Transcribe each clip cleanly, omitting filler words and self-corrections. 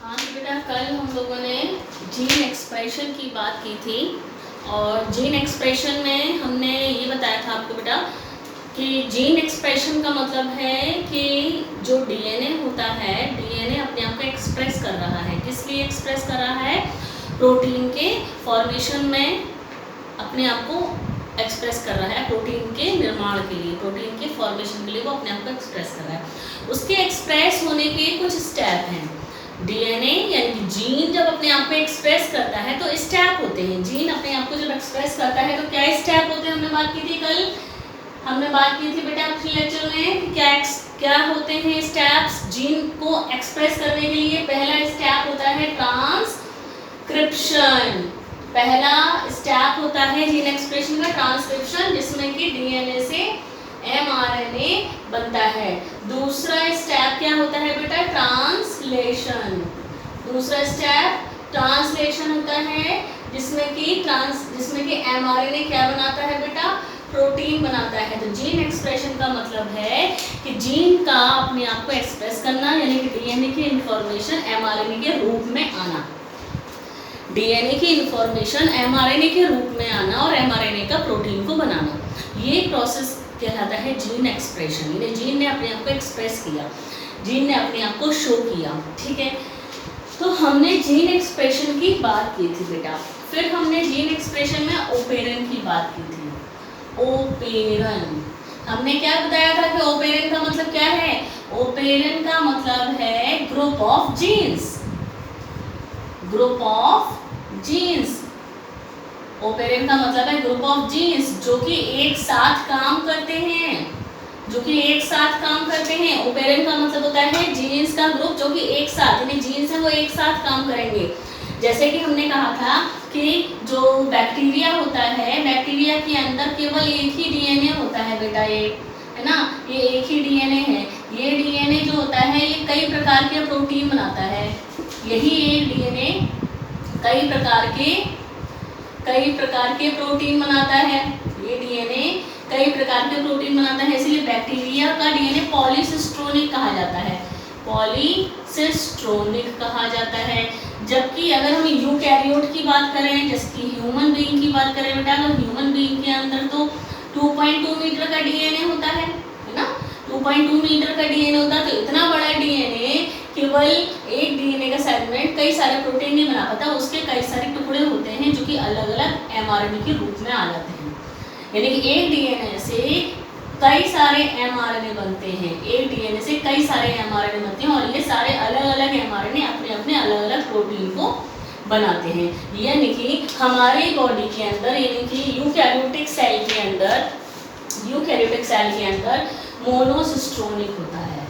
हाँ तो बेटा कल हम लोगों ने जीन एक्सप्रेशन की बात की थी और जीन एक्सप्रेशन में हमने ये बताया था आपको बेटा कि जीन एक्सप्रेशन का मतलब है कि जो डीएनए होता है, डीएनए अपने आप को एक्सप्रेस कर रहा है। किस लिए एक्सप्रेस कर रहा है? प्रोटीन के फॉर्मेशन में अपने आप को एक्सप्रेस कर रहा है, प्रोटीन के निर्माण के लिए, प्रोटीन के फॉर्मेशन के लिए वो अपने आप को एक्सप्रेस कर रहा है। उसके एक्सप्रेस होने के कुछ स्टेप हैं। डीएनए यानी कि जीन जब अपने आप को एक्सप्रेस करता है तो स्टेप होते हैं। जीन अपने आप को जब एक्सप्रेस करता है तो क्या स्टेप होते हैं? हमने बात की थी कल, हमने बात की थी बेटा पिछले लेक्चर में क्या होते हैं स्टेप्स जीन को एक्सप्रेस करने के लिए। पहला स्टेप होता है ट्रांसक्रिप्शन। पहला स्टेप होता है जीन एक्सप्रेशन का ट्रांसक्रिप्शन, जिसमें कि डीएनए से एमआरएनए बनता है। दूसरा स्टेप क्या होता है बेटा? ट्रांसलेशन। दूसरा स्टेप ट्रांसलेशन होता है, जिसमें कि एमआरएनए क्या बनाता है बेटा? प्रोटीन बनाता है। तो जीन एक्सप्रेशन का मतलब है कि जीन का अपने आप को एक्सप्रेस करना, यानी कि डीएनए की इंफॉर्मेशन एमआरएनए के रूप में आना, डीएनए की इंफॉर्मेशन एमआरएनए के रूप में आना और एमआरएनए का प्रोटीन को बनाना, ये प्रोसेस कहलाता है जीन एक्सप्रेशन। यानी जीन ने अपने आप को एक्सप्रेस किया, जीन ने अपने आप को शो किया। ठीक है, तो हमने जीन एक्सप्रेशन की बात की थी बेटा। फिर हमने जीन एक्सप्रेशन में ओपेरन की बात की थी। ओपेरन हमने क्या बताया था कि ओपेरन का मतलब क्या है? ओपेरन का मतलब है group of genes. Group of genes, operon का मतलब है ग्रुप ऑफ जीन्स जो कि एक साथ काम करते हैं, जो कि एक साथ काम करते हैं। ओपेरन का मतलब होता है जीन्स का ग्रुप जो कि एक साथ, यानी जीन्स है वो एक साथ काम करेंगे। जैसे कि हमने कहा था कि जो बैक्टीरिया होता है, बैक्टीरिया के अंदर केवल एक ही डीएनए होता है बेटा, ये है ना, ये एक ही डीएनए है। ये डीएनए जो होता है ये कई प्रकार के प्रोटीन बनाता है। यही एक डीएनए कई प्रकार के प्रोटीन बनाता है। ये डीएनए कई प्रकार के प्रोटीन बनाता है, इसलिए बैक्टीरिया का डीएनए पॉलीसिस्ट्रोनिक कहा जाता है। पॉलीसिस्ट्रोनिक कहा जाता है। जबकि अगर हम यूकैरियोट की बात करें, जैसे कि ह्यूमन बीइंग की बात करें बेटा, तो ह्यूमन बीइंग के अंदर तो 2.2 मीटर का डीएनए होता है ना, 2.2 मीटर का डीएनए होता है। तो इतना बड़ा डीएनए केवल एक डीएनए का सेगमेंट कई सारे प्रोटीन नहीं बना पाता, उसके कई सारे टुकड़े होते हैं जो कि अलग अलग एमआरएनए के रूप में आ जाते हैं। यानी कि एक डीएनए से कई सारे एमआरएनए बनते हैं, एक डीएनए से कई सारे एमआरएनए बनते हैं और ये सारे अलग अलग एमआरएनए अपने अपने अलग अलग प्रोटीन को बनाते हैं। यानी कि हमारी बॉडी के अंदर, यानी कि यूकैरियोटिक सेल के अंदर मोनोसिस्ट्रोनिक होता है।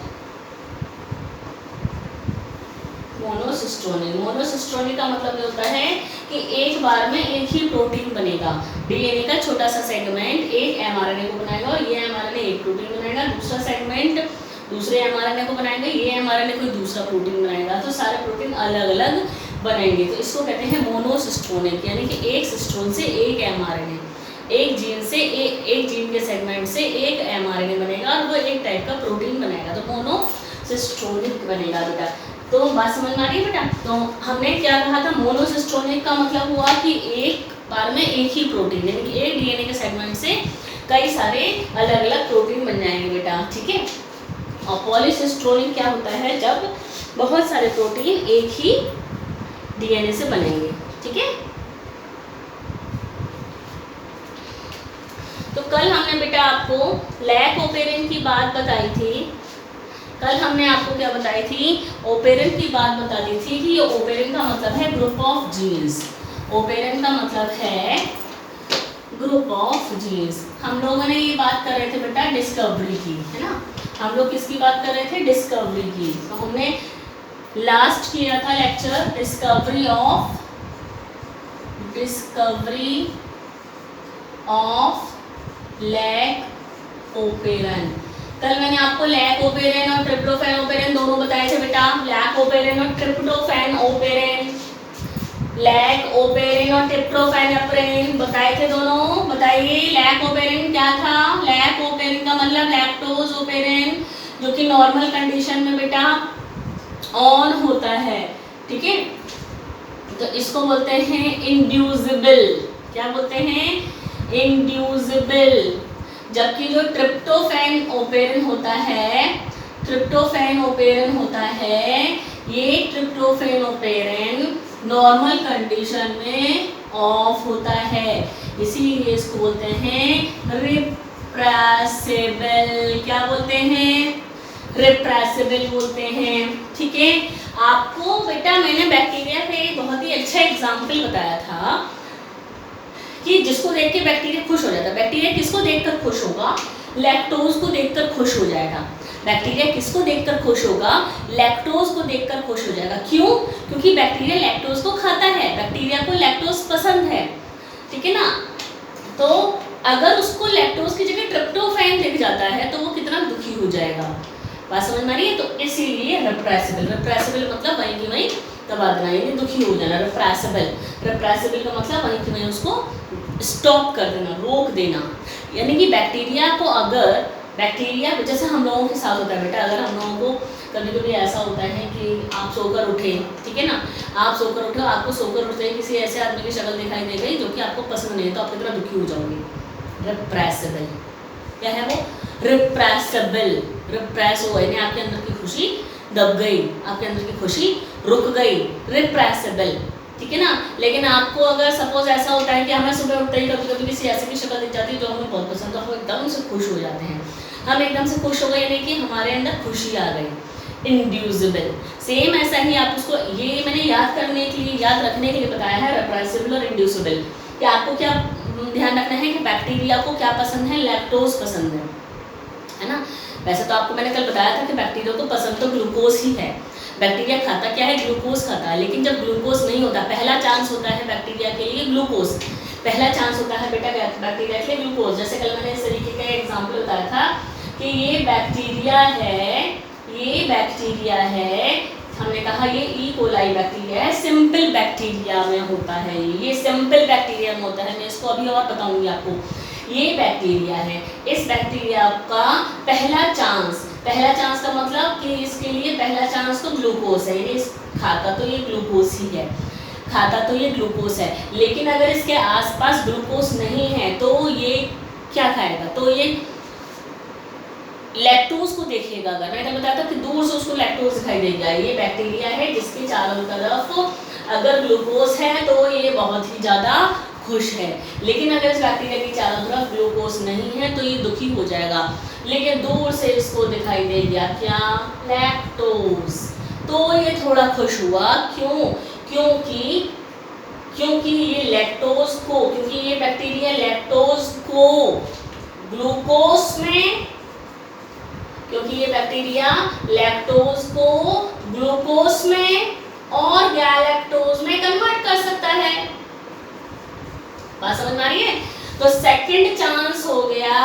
मोनोसिस्ट्रोनिक का मतलब ये होता है कि एक बार में एक ही प्रोटीन बनेगा। डीएनए का छोटा सा सेगमेंट एक एमआरएनए को बनाएगा और ये एमआरएनए एक प्रोटीन बनाएगा, दूसरा सेगमेंट दूसरे एमआरएनए को बनाएगा, ये एमआरएनए कोई दूसरा प्रोटीन बनाएगा, तो सारे प्रोटीन अलग अलग बनेंगे। तो इसको कहते हैं मोनोसिस्ट्रोनिक, यानी कि एक सिस्ट्रोन से एक एमआरएनए, एक जीन से एक जीन के सेगमेंट से एक एमआरएनए बनेगा और वो एक टाइप का प्रोटीन बनाएगा, तो मोनोसिस्ट्रोनिक बनेगा बेटा। तो बात समझ में आ रही है बेटा? तो हमने क्या कहा था? मोनोसिस्ट्रोनिक का मतलब हुआ कि एक बार में एक ही प्रोटीन, यानी कि एक डीएनए के सेगमेंट से कई सारे अलग अलग प्रोटीन बन जाएंगे बेटा। ठीक है, और पॉलीसिस्ट्रोनिक क्या होता है? जब बहुत सारे प्रोटीन एक ही डीएनए से बनेंगे। ठीक है, तो कल हमने बेटा आपको लैक ओपेरन की बात बताई थी। कल हमने आपको क्या बताई थी? ओपेरन की बात बता दी थी कि ये ओपेरन का मतलब है ग्रुप ऑफ जीन्स। ओपेरन का मतलब है ग्रुप ऑफ जीन्स। हम लोगों ने ये बात कर रहे थे बेटा डिस्कवरी की, है ना, हम लोग किसकी बात कर रहे थे? डिस्कवरी की। तो हमने लास्ट किया था lecture discovery of lac operon. कल मैंने आपको लैक ओपेरन और ट्रिप्टोफैन ओपेरन दोनों बताए थे बेटा। लैक ओपेरन और ट्रिप्टोफैन ओपेरन, लैक ओपेरन और ट्रिप्टोफैन ओपेरन बताए थे दोनों। बताइए लैक ओपेरन क्या था? लैक ओपेरन का मतलब लैक्टोज ओपेरन, जो कि नॉर्मल कंडीशन में बेटा ऑन होता है, ठीक है। तो इसको बोलते हैं इंड्यूसिबल। क्या बोलते हैं? इंड्यूसिबल। जबकि जो ट्रिप्टोफैन ओपेरन होता है, ट्रिप्टोफैन ओपेरन होता है, ये ट्रिप्टोफैन ओपेरन नॉर्मल कंडीशन में ऑफ होता है, इसीलिए इसको बोलते हैं रिप्रेसिबल। क्या बोलते हैं? रिप्रेसिबल बोलते हैं, ठीक है। आपको बेटा मैंने बैक्टीरिया का एक बहुत ही अच्छा एग्जाम्पल बताया था कि जिसको देख के बैक्टीरिया खुश हो जाता है। बैक्टीरिया किसको देखकर खुश होगा? लैक्टोज को देखकर खुश हो जाएगा। बैक्टीरिया किसको देखकर खुश होगा? लैक्टोज को देखकर खुश हो जाएगा। क्यों? क्योंकि बैक्टीरिया लैक्टोज को खाता है, बैक्टीरिया को लैक्टोज पसंद है, ठीक है ना। तो अगर उसको लैक्टोज की जगह ट्रिप्टोफैन दिख जाता है तो वो कितना दुखी हो जाएगा। बात समझ में आ रही है? तो इसीलिए रिप्रेसिबल, रिप्रेसिबल मतलब वहीं की वहीं दबा देना, यानी दुखी हो जाना। रिप्रेसिबल, रिप्रेसिबल का मतलब वहीं की वहीं उसको स्टॉप कर देना, रोक देना। यानी कि बैक्टीरिया को अगर बैक्टीरिया जैसे हम लोगों के साथ होता है बेटा, अगर हम लोगों को कभी कभी ऐसा होता है कि आप सोकर उठे, ठीक है ना, आप सोकर उठे, आपको सोकर उठते किसी ऐसे आदमी की शक्ल दिखाई दे गई जो कि आपको पसंद नहीं है, तो आप कितना दुखी हो जाओगे। रिप्रेसिबल क्या है वो? रिप्रेसिबल, रिप्रेस हो यानी आपके अंदर की खुशी दब गई, आपके अंदर की खुशी रुक गई, रिप्रेसिबल, ठीक है ना। लेकिन आपको अगर सपोज ऐसा होता है कि हमें सुबह उठते ही कभी कभी किसी ऐसे की शक्ल दिख जाती है जो हमें बहुत पसंद है, हम एकदम से खुश हो जाते हैं, हम एकदम से खुश हो गए, यानी कि हमारे अंदर खुशी आ गई। इंड्यूसिबल, सेम ऐसा ही आप उसको, ये मैंने याद करने के लिए, याद रखने के लिए बताया है, रिप्रेसिबल और इंड्यूसिबल। कि आपको क्या ध्यान रखना है कि बैक्टीरिया को क्या पसंद है? लैक्टोज पसंद है ना। वैसे तो आपको मैंने कल बताया था कि बैक्टीरिया को पसंद तो ग्लूकोज ही है। बैक्टीरिया खाता क्या है? ग्लूकोज खाता है। लेकिन जब ग्लूकोज नहीं होता, पहला चांस होता है बैक्टीरिया के लिए ग्लूकोज, पहला चांस होता है बेटा बैक्टीरिया के लिए ग्लूकोज। जैसे कल मैंने इस तरीके का एग्जाम्पल बताया था कि ये बैक्टीरिया है, ये बैक्टीरिया है, हमने कहा ये ई कोलाई बैक्टीरिया है, सिंपल बैक्टीरिया में होता है, ये सिंपल बैक्टीरिया में होता है। मैं इसको अभी और बताऊंगी आपको। ये बैक्टीरिया है, इस बैक्टीरिया का पहला चांस का मतलब कि इसके लिए पहला चांस तो ग्लूकोज है, यानी खाता तो ये ग्लूकोज ही है, खाता तो ये ग्लूकोज है। लेकिन अगर इसके आसपास ग्लूकोज नहीं है तो ये क्या खाएगा? तो ये लैक्टोज को देखेगा। अगर मैंने बताया था कि दूर से उसको लैक्टोज दिखाई देगा। ये बैक्टीरिया है जिसके चारों तरफ अगर ग्लूकोज है तो ये बहुत ही ज़्यादा खुश है। लेकिन अगर इस बैक्टीरिया की चारों तरफ ग्लूकोज नहीं है तो ये दुखी हो जाएगा। लेकिन दूर से इसको दिखाई दे गया क्या? लैक्टोज, तो ये थोड़ा खुश हुआ। क्यों? क्योंकि ये लैक्टोज को, क्योंकि ये बैक्टीरिया लैक्टोज को ग्लूकोज में, क्योंकि ये बैक्टीरिया लैक्टोज को ग्लूकोज में और गैलेक्टोज में कन्वर्ट कर सकता है। बात समझ में आ रही है? तो सेकंड चांस हो गया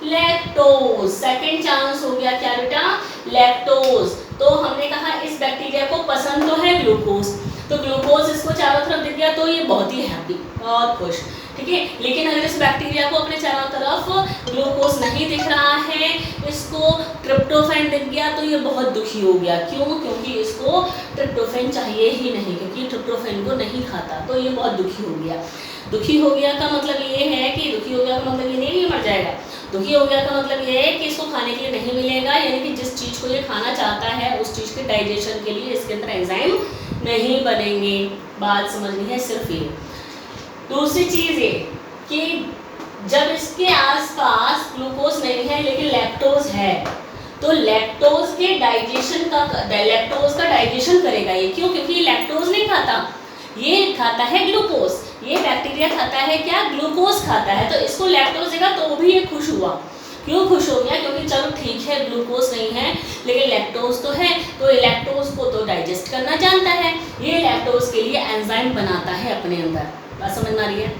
लैक्टोज, सेकंड चांस हो गया क्या बेटा? लैक्टोज। तो हमने कहा इस बैक्टीरिया को पसंद तो है ग्लूकोज, तो ग्लूकोज इसको चारों तरफ दिख गया तो ये बहुत ही हैप्पी, बहुत खुश, ठीक है। लेकिन अगर इस बैक्टीरिया को अपने चारों तरफ ग्लूकोज नहीं दिख रहा है, इसको ट्रिप्टोफैन दिख गया तो ये बहुत दुखी हो गया। क्यों? क्योंकि इसको ट्रिप्टोफैन चाहिए ही नहीं, क्योंकि ट्रिप्टोफैन को नहीं खाता, तो ये बहुत दुखी हो गया। दुखी हो गया का मतलब ये है कि दुखी हो गया का मतलब ये नहीं मर जाएगा। दुखी हो गया का मतलब ये है कि इसको खाने के लिए नहीं मिलेगा, यानी कि जिस चीज़ को ये खाना चाहता है उस चीज़ के डाइजेशन के लिए इसके अंदर एंजाइम नहीं बनेंगे। बात समझनी है सिर्फ ये। दूसरी चीज़ ये कि जब इसके आसपास ग्लूकोज नहीं है लेकिन लैक्टोज है, तो लैक्टोज के डाइजेशन का, लैक्टोज का डाइजेशन करेगा ये। क्यों? क्योंकि ये लैक्टोज नहीं खाता, ये खाता है ग्लूकोज। ये बैक्टीरिया खाता है क्या? ग्लूकोज खाता है। तो इसको लैक्टोज देगा तो भी ये खुश हुआ। क्यों खुश हो गया? क्योंकि चलो ठीक है ग्लूकोज नहीं है लेकिन लैक्टोज तो है, तो ये लैक्टोज को तो डाइजेस्ट करना जानता है, ये लैक्टोज के लिए एंजाइम बनाता है अपने अंदर। बात समझ में आ रही है?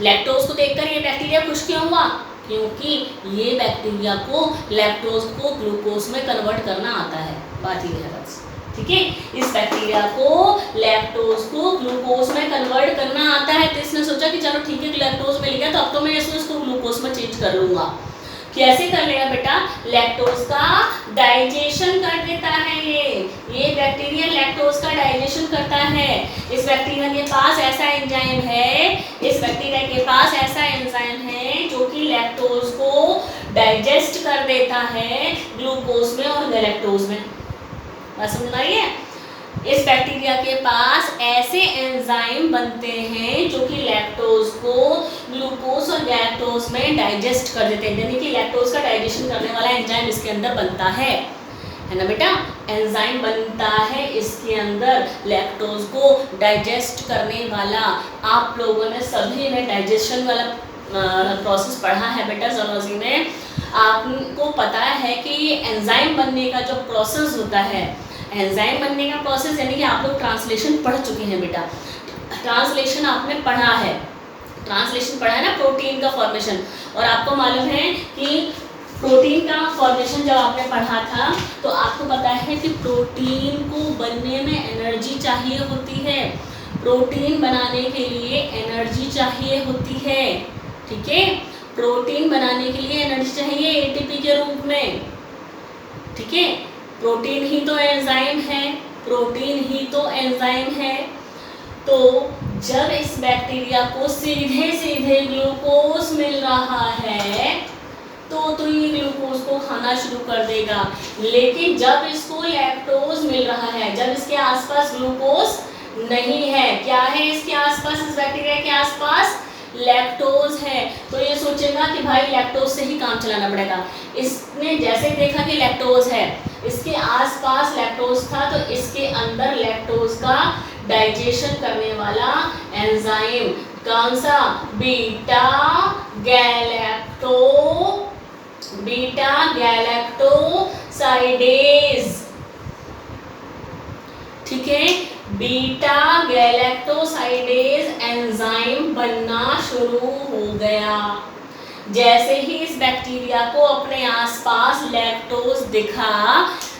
लैक्टोज को देखकर ये बैक्टीरिया खुश क्यों हुआ? क्योंकि ये बैक्टीरिया को लैक्टोज को ग्लूकोज में कन्वर्ट करना आता है। बात ये है बस, ठीक है। इस बैक्टीरिया को लैक्टोज को ग्लूकोज में कन्वर्ट करना आता है, तो इसने सोचा कि चलो ठीक है लैक्टोज मिल गया तो अब तो मैं इसको ग्लूकोज में चेंज कर लूँगा। कैसे कर लेगा बेटा, लैक्टोज का डाइजेशन कर देता है। ये बैक्टीरिया लैक्टोज का डाइजेशन करता है। इस बैक्टीरिया के पास ऐसा एंजाइम है, इस बैक्टीरिया के पास ऐसा एंजाइम है जो कि लैक्टोज को डाइजेस्ट कर देता है ग्लूकोज में और गैलेक्टोज में। बात समझ में आई है? इस बैक्टीरिया के पास ऐसे एंजाइम बनते हैं जो कि लैक्टोज को ग्लूकोज और गैलेक्टोज में डाइजेस्ट कर देते हैं, यानी कि लैक्टोज का डाइजेशन करने वाला एंजाइम इसके अंदर बनता है ना बेटा? एंजाइम बनता है इसके अंदर लैक्टोज को डाइजेस्ट करने वाला। आप लोगों ने सभी ने डाइजेशन वाला प्रोसेस पढ़ा है बेटा जूलॉजी में। आपको पता है कि एंजाइम बनने का जो प्रोसेस होता है, एंजाइम बनने का प्रोसेस, यानी कि आप लोग ट्रांसलेशन पढ़ चुके हैं बेटा। ट्रांसलेशन आपने पढ़ा है, ट्रांसलेशन पढ़ा है ना, प्रोटीन का फॉर्मेशन। और आपको मालूम है कि प्रोटीन का फॉर्मेशन जब आपने पढ़ा था तो आपको पता है कि प्रोटीन को बनने में एनर्जी चाहिए होती है। प्रोटीन बनाने के लिए एनर्जी चाहिए होती है, ठीक है? प्रोटीन बनाने के लिए एनर्जी चाहिए एटीपी के रूप में, ठीक है? प्रोटीन ही तो एंजाइम है, प्रोटीन ही तो एंजाइम है। तो जब इस बैक्टीरिया को सीधे सीधे ग्लूकोज मिल रहा है तो ये ग्लूकोज को खाना शुरू कर देगा। लेकिन जब इसको लैक्टोज मिल रहा है, जब इसके आसपास ग्लूकोज नहीं है, क्या है इसके आसपास, इस बैक्टीरिया के आसपास लैक्टोज है, तो ये सोचेगा कि भाई लैक्टोज से ही काम चलाना पड़ेगा। इसने जैसे देखा कि लैक्टोज है, इसके आसपास लैक्टोज था, तो इसके अंदर लैक्टोज का डाइजेशन करने वाला एंजाइम कौन सा, बीटा गैलेक्टोसाइडेज, ठीक है? बीटा गैलेक्टोसाइडेज एंजाइम बनना शुरू हो गया। जैसे ही इस बैक्टीरिया को अपने आसपास लैक्टोज दिखा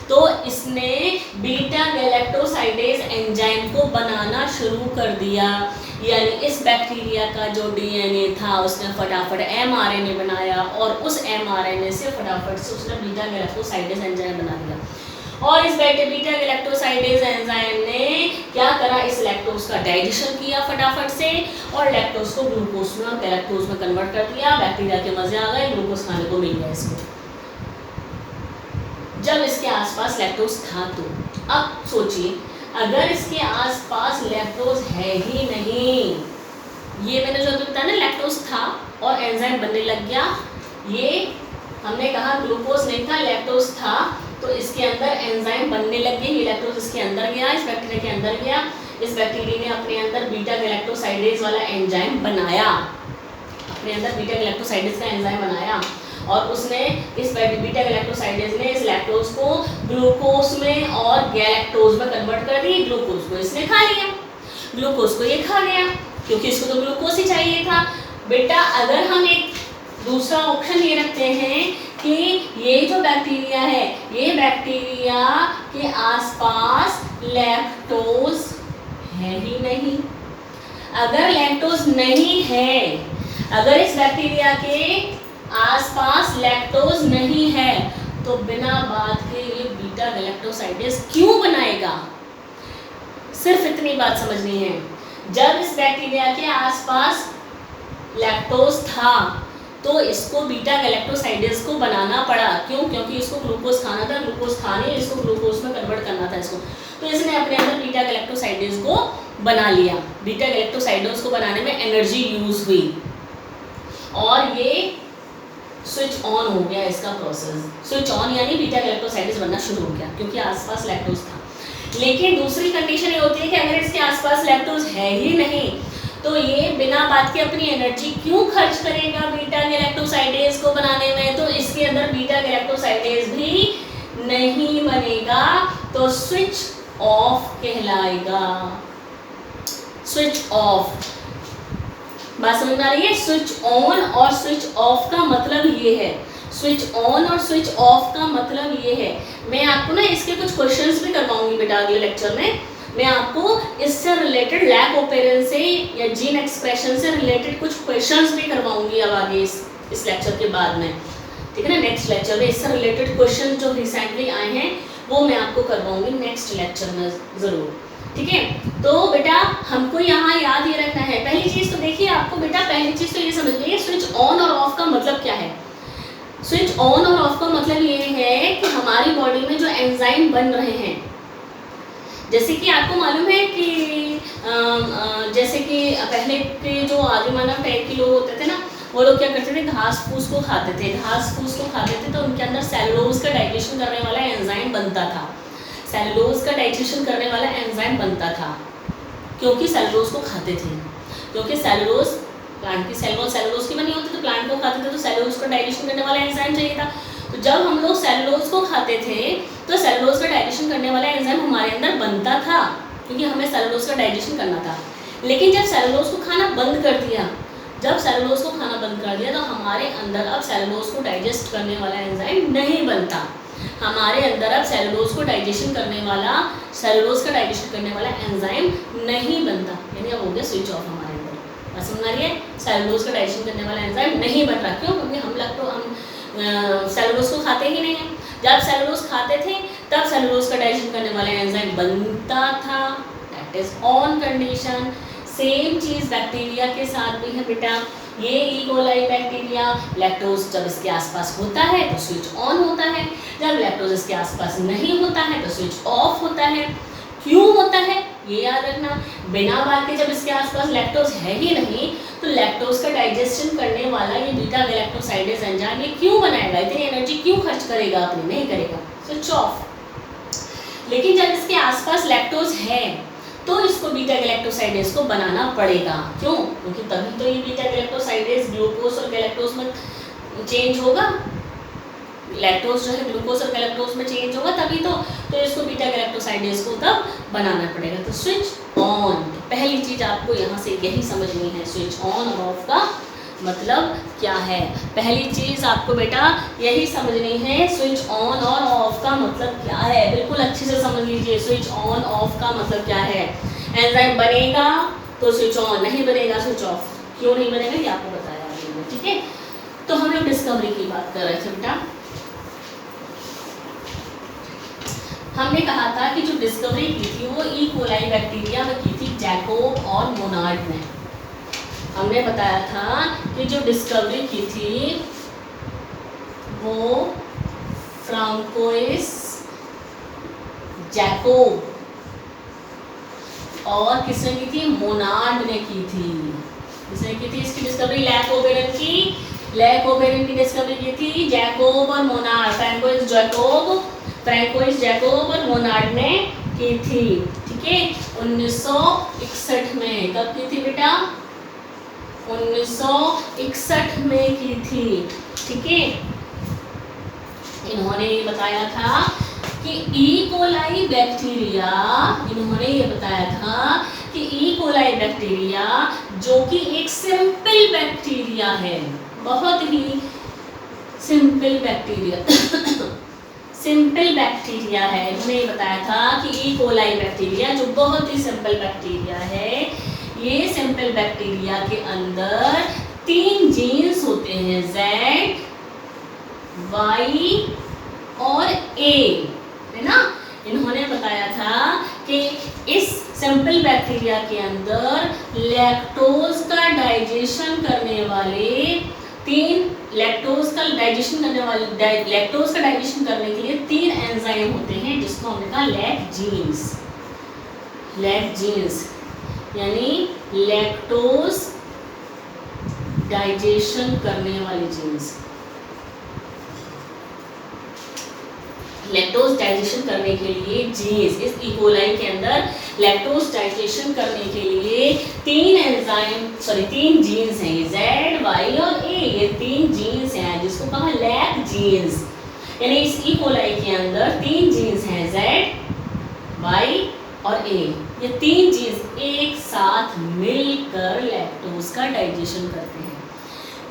तो इसने बीटा गैलेक्टोसाइडेज एंजाइम को बनाना शुरू कर दिया। यानी इस बैक्टीरिया का जो डीएनए था उसने फटाफट एमआरएनए बनाया और उस एमआरएनए से फटाफट से उसने बीटा गैलेक्टोसाइडेज एंजाइम बना दिया। और इस बीटा गैलेक्टोसाइडेज एंजाइम ने क्या करा, इस लैक्टोज का डाइजेशन किया फटाफट से और लैक्टोज को ग्लूकोज में और गैलेक्टोज में कन्वर्ट कर दिया। बैक्टीरिया के मजे आ गए, ग्लूकोज खाने को मिल गया इसको। जब इसके आसपास लैक्टोज था तो अब सोचिए, अगर इसके आसपास लैक्टोज है ही नहीं, ये मैंने जो बताया ना, लैक्टोज था और एंजाइम बनने लग गया। ये हमने कहा ग्लूकोज नहीं था, लैक्टोज था, तो इसके अंदर एंजाइम बनने लग गए। ये लैक्टोज इसके अंदर गया, इस बैक्टीरिया के अंदर गया, इस बैक्टीरिया ने अपने अंदर बीटा गैलेक्टोसाइडेज वाला एंजाइम बनाया, अपने अंदर बीटा गैलेक्टोसाइडेज का एंजाइम बनाया और उसने इस बीटा गैलेक्टोसाइडेज ने इस लैक्टोज को ग्लूकोज में और गैलेक्टोज में कन्वर्ट कर दी। ग्लूकोज को इसने खा लिया, ग्लूकोज को ये खा गया क्योंकि इसको तो ग्लूकोज ही चाहिए था। बेटा अगर हम एक दूसरा ऑप्शन ये रखते हैं कि ये जो बैक्टीरिया है, ये बैक्टीरिया के आसपास लैक्टोज है ही नहीं। अगर लैक्टोज नहीं है, अगर इस बैक्टीरिया के आसपास लैक्टोज नहीं है तो बिना बात के ये बीटा गैलेक्टोसाइडेज क्यों बनाएगा? सिर्फ इतनी बात समझनी है। जब इस बैक्टीरिया के आसपास लैक्टोज था तो इसको बीटा गैलेक्टोसाइडेज को बनाना पड़ा। क्यों? क्योंकि इसको ग्लूकोज खाना था, ग्लूकोज खाने इसको ग्लूकोज में कन्वर्ट करना था इसको, तो इसने अपने अंदर बीटा गैलेक्टोसाइडेज को बना लिया। बीटा गैलेक्टोसाइडेज को बनाने में एनर्जी यूज हुई और ये स्विच ऑन हो गया इसका प्रोसेस। स्विच ऑन यानी बीटा गैलेक्टोसाइडेज बनना शुरू हो गया क्योंकि आसपास लैक्टोज था। लेकिन दूसरी कंडीशन ये होती है कि अगर इसके आसपास लैक्टोज है ही नहीं तो ये बिना बात के अपनी एनर्जी क्यों खर्च करेगा बीटा गैलेक्टोसाइडेज को बनाने में? तो इसके अंदर बीटा गैलेक्टोसाइडेज भी नहीं बनेगा, तो स्विच ऑफ कहलाएगा। स्विच ऑफ, बात समझ में आ रही है? स्विच ऑन और स्विच ऑफ का मतलब ये है, स्विच ऑन और स्विच ऑफ का मतलब ये है। मैं आपको ना इसके कुछ क्वेश्चंस भी करवाऊंगी बेटा अगले लेक्चर में। मैं आपको इससे रिलेटेड लैक ओपेरेंस से या जीन एक्सप्रेशन से रिलेटेड कुछ क्वेश्चंस भी करवाऊंगी अब आगे इस लेक्चर के बाद में, ठीक है ना। नेक्स्ट लेक्चर में इससे रिलेटेड क्वेश्चन जो रिसेंटली आए हैं वो मैं आपको करवाऊंगी नेक्स्ट लेक्चर में ज़रूर, ठीक है। तो बेटा हमको यहाँ याद ये रखना है, पहली चीज़ तो देखिए आपको बेटा, पहली चीज़ तो ये समझ लीजिए स्विच ऑन और ऑफ का मतलब क्या है। स्विच ऑन और ऑफ का मतलब ये है कि हमारी बॉडी में जो एंजाइम बन रहे हैं, जैसे कि आपको मालूम है कि जैसे कि पहले के जो आदि मानव टाइप के लोग होते थे ना, वो लोग क्या करते थे, घास फूस को खाते थे। घास फूस को खाते थे तो उनके अंदर सेलुलोज का डाइजेशन करने वाला एंजाइम बनता था। सेलुलोज का डाइजेशन करने वाला एंजाइम बनता था क्योंकि सेलुलोज को खाते थे, क्योंकि सेलुलोज प्लांट की सेलुलोज की बनी होती, तो प्लांट को खाते थे तो सेलुलोज का डाइजेशन करने वाला एंजाइम चाहिए था। तो जब हम लोग सेलुलोज को खाते थे तो सेलुलोज का डाइजेशन करने वाला एंजाइम हमारे अंदर बनता था, क्योंकि हमें सेलुलोज का डाइजेशन करना था। लेकिन जब सेलुलोज को खाना बंद कर दिया, जब सेलुलोज को खाना बंद कर दिया तो हमारे अंदर अब सेलुलोज को डाइजेस्ट करने वाला एंजाइम नहीं बनता। हमारे अंदर अब सेलुलोज को डाइजेशन करने वाला, सेलुलोज का डाइजेशन करने वाला एंजाइम नहीं बनता, यानी अब हो गया स्विच ऑफ हमारे अंदर। समझ आ रही है, सेलुलोज का डाइजेशन करने वाला एंजाइम नहीं बन रहा। क्यों? क्योंकि हम सेलुलोज को खाते ही नहीं हैं। जब सेलुलोज खाते थे तब सेलुलोज का डाइजेशन करने वाला एंजाइम बनता था, that is on condition. Same cheese bacteria के साथ भी है बेटा। ये ई कोलाई बैक्टीरिया, लैक्टोज जब इसके आसपास होता है तो स्विच ऑन होता है, जब लैक्टोज इसके आसपास नहीं होता है तो स्विच ऑफ होता है। क्यों होता है ये याद रखना, बिना बात के जब इसके आसपास लैक्टोज है ही नहीं तो लैक्टोज का डाइजेशन करने वाला ये बीटा गैलेक्टोसाइडेज एंजाइम ये क्यों बनाएगा, इतनी एनर्जी क्यों खर्च करेगा अपनी, नहीं करेगा, स्विच ऑफ। लेकिन जब इसके आसपास लैक्टोज है तो इसको बीटा गैलेक्टोसाइडेज को बनाना पड़ेगा। क्यों? क्योंकि तभी तो ये बीटा गैलेक्टोसाइडेज ग्लूकोज और गैलेक्टोज में चेंज होगा। लैक्टोज जो है ग्लूकोज और गैलेक्टोज में चेंज होगा तभी तो इसको बीटा गैलेक्टोसाइडेज को तब बनाना पड़ेगा। तो स्विच ऑन, पहली चीज आपको यहाँ से यही समझनी है, स्विच ऑन और ऑफ का मतलब क्या है। पहली चीज आपको बेटा यही समझनी है, स्विच ऑन और ऑफ का मतलब क्या है। बिल्कुल अच्छे से समझ लीजिए, स्विच ऑन ऑफ का मतलब क्या है। एंजाइम बनेगा तो स्विच ऑन, नहीं बनेगा स्विच ऑफ। क्यों नहीं बनेगा ये आपको बताया मैंने, ठीक है। तो हम लोग डिस्कवरी की बात कर रहे थे बेटा। हमने कहा था कि जो डिस्कवरी की थी वो ई कोलाई बैक्टीरिया में की थी, जैकोब और मोनार्ड ने। हमने बताया था कि जो डिस्कवरी की थी वो फ्रांकोइस, जैकोब और किसने की थी, मोनार्ड ने की थी। किसने की थी इसकी डिस्कवरी, लैकोबेरन की डिस्कवरी की थी जैकोब और मोनार्ड। फ्रैंकोइस जैकोब और मोनार्ड ने की थी, ठीक है। 1961 में, कब की थी बेटा, 1961 में की थी, ठीक है। इन्होंने ये बताया था कि ई कोलाई बैक्टीरिया, इन्होंने ये बताया था कि ई कोलाई बैक्टीरिया जो कि एक सिंपल बैक्टीरिया है, बहुत ही सिंपल बैक्टीरिया सिंपल बैक्टीरिया है। इन्होंने ये बताया था कि ई कोलाई बैक्टीरिया जो बहुत ही सिंपल बैक्टीरिया है, ये सिंपल बैक्टीरिया के अंदर 3 जीन्स होते हैं, Z, Y और A, है ना। इन्होंने बताया था कि इस सिंपल बैक्टीरिया के अंदर लैक्टोज का डाइजेशन करने वाले 3 लैक्टोज का डाइजेशन करने के लिए 3 एंजाइम होते हैं, जिसको हमने कहा लैक जीन्स, यानी लैक्टोज डाइजेशन करने वाले जीन्स। लैक्टोज डाइजेशन करने के लिए जीन्स, इस ई कोलाई के अंदर लैक्टोज डाइजेशन करने के लिए 3 जीन्स हैं, Z, Y और A, ये 3 जीन्स हैं जिसको कहा लैक जीन्स। यानी इस ई कोलाई के अंदर 3 जीन्स हैं, Z, Y और A। ये 3 जीन्स एक साथ मिलकर लैक्टोज का डाइजेशन करते हैं।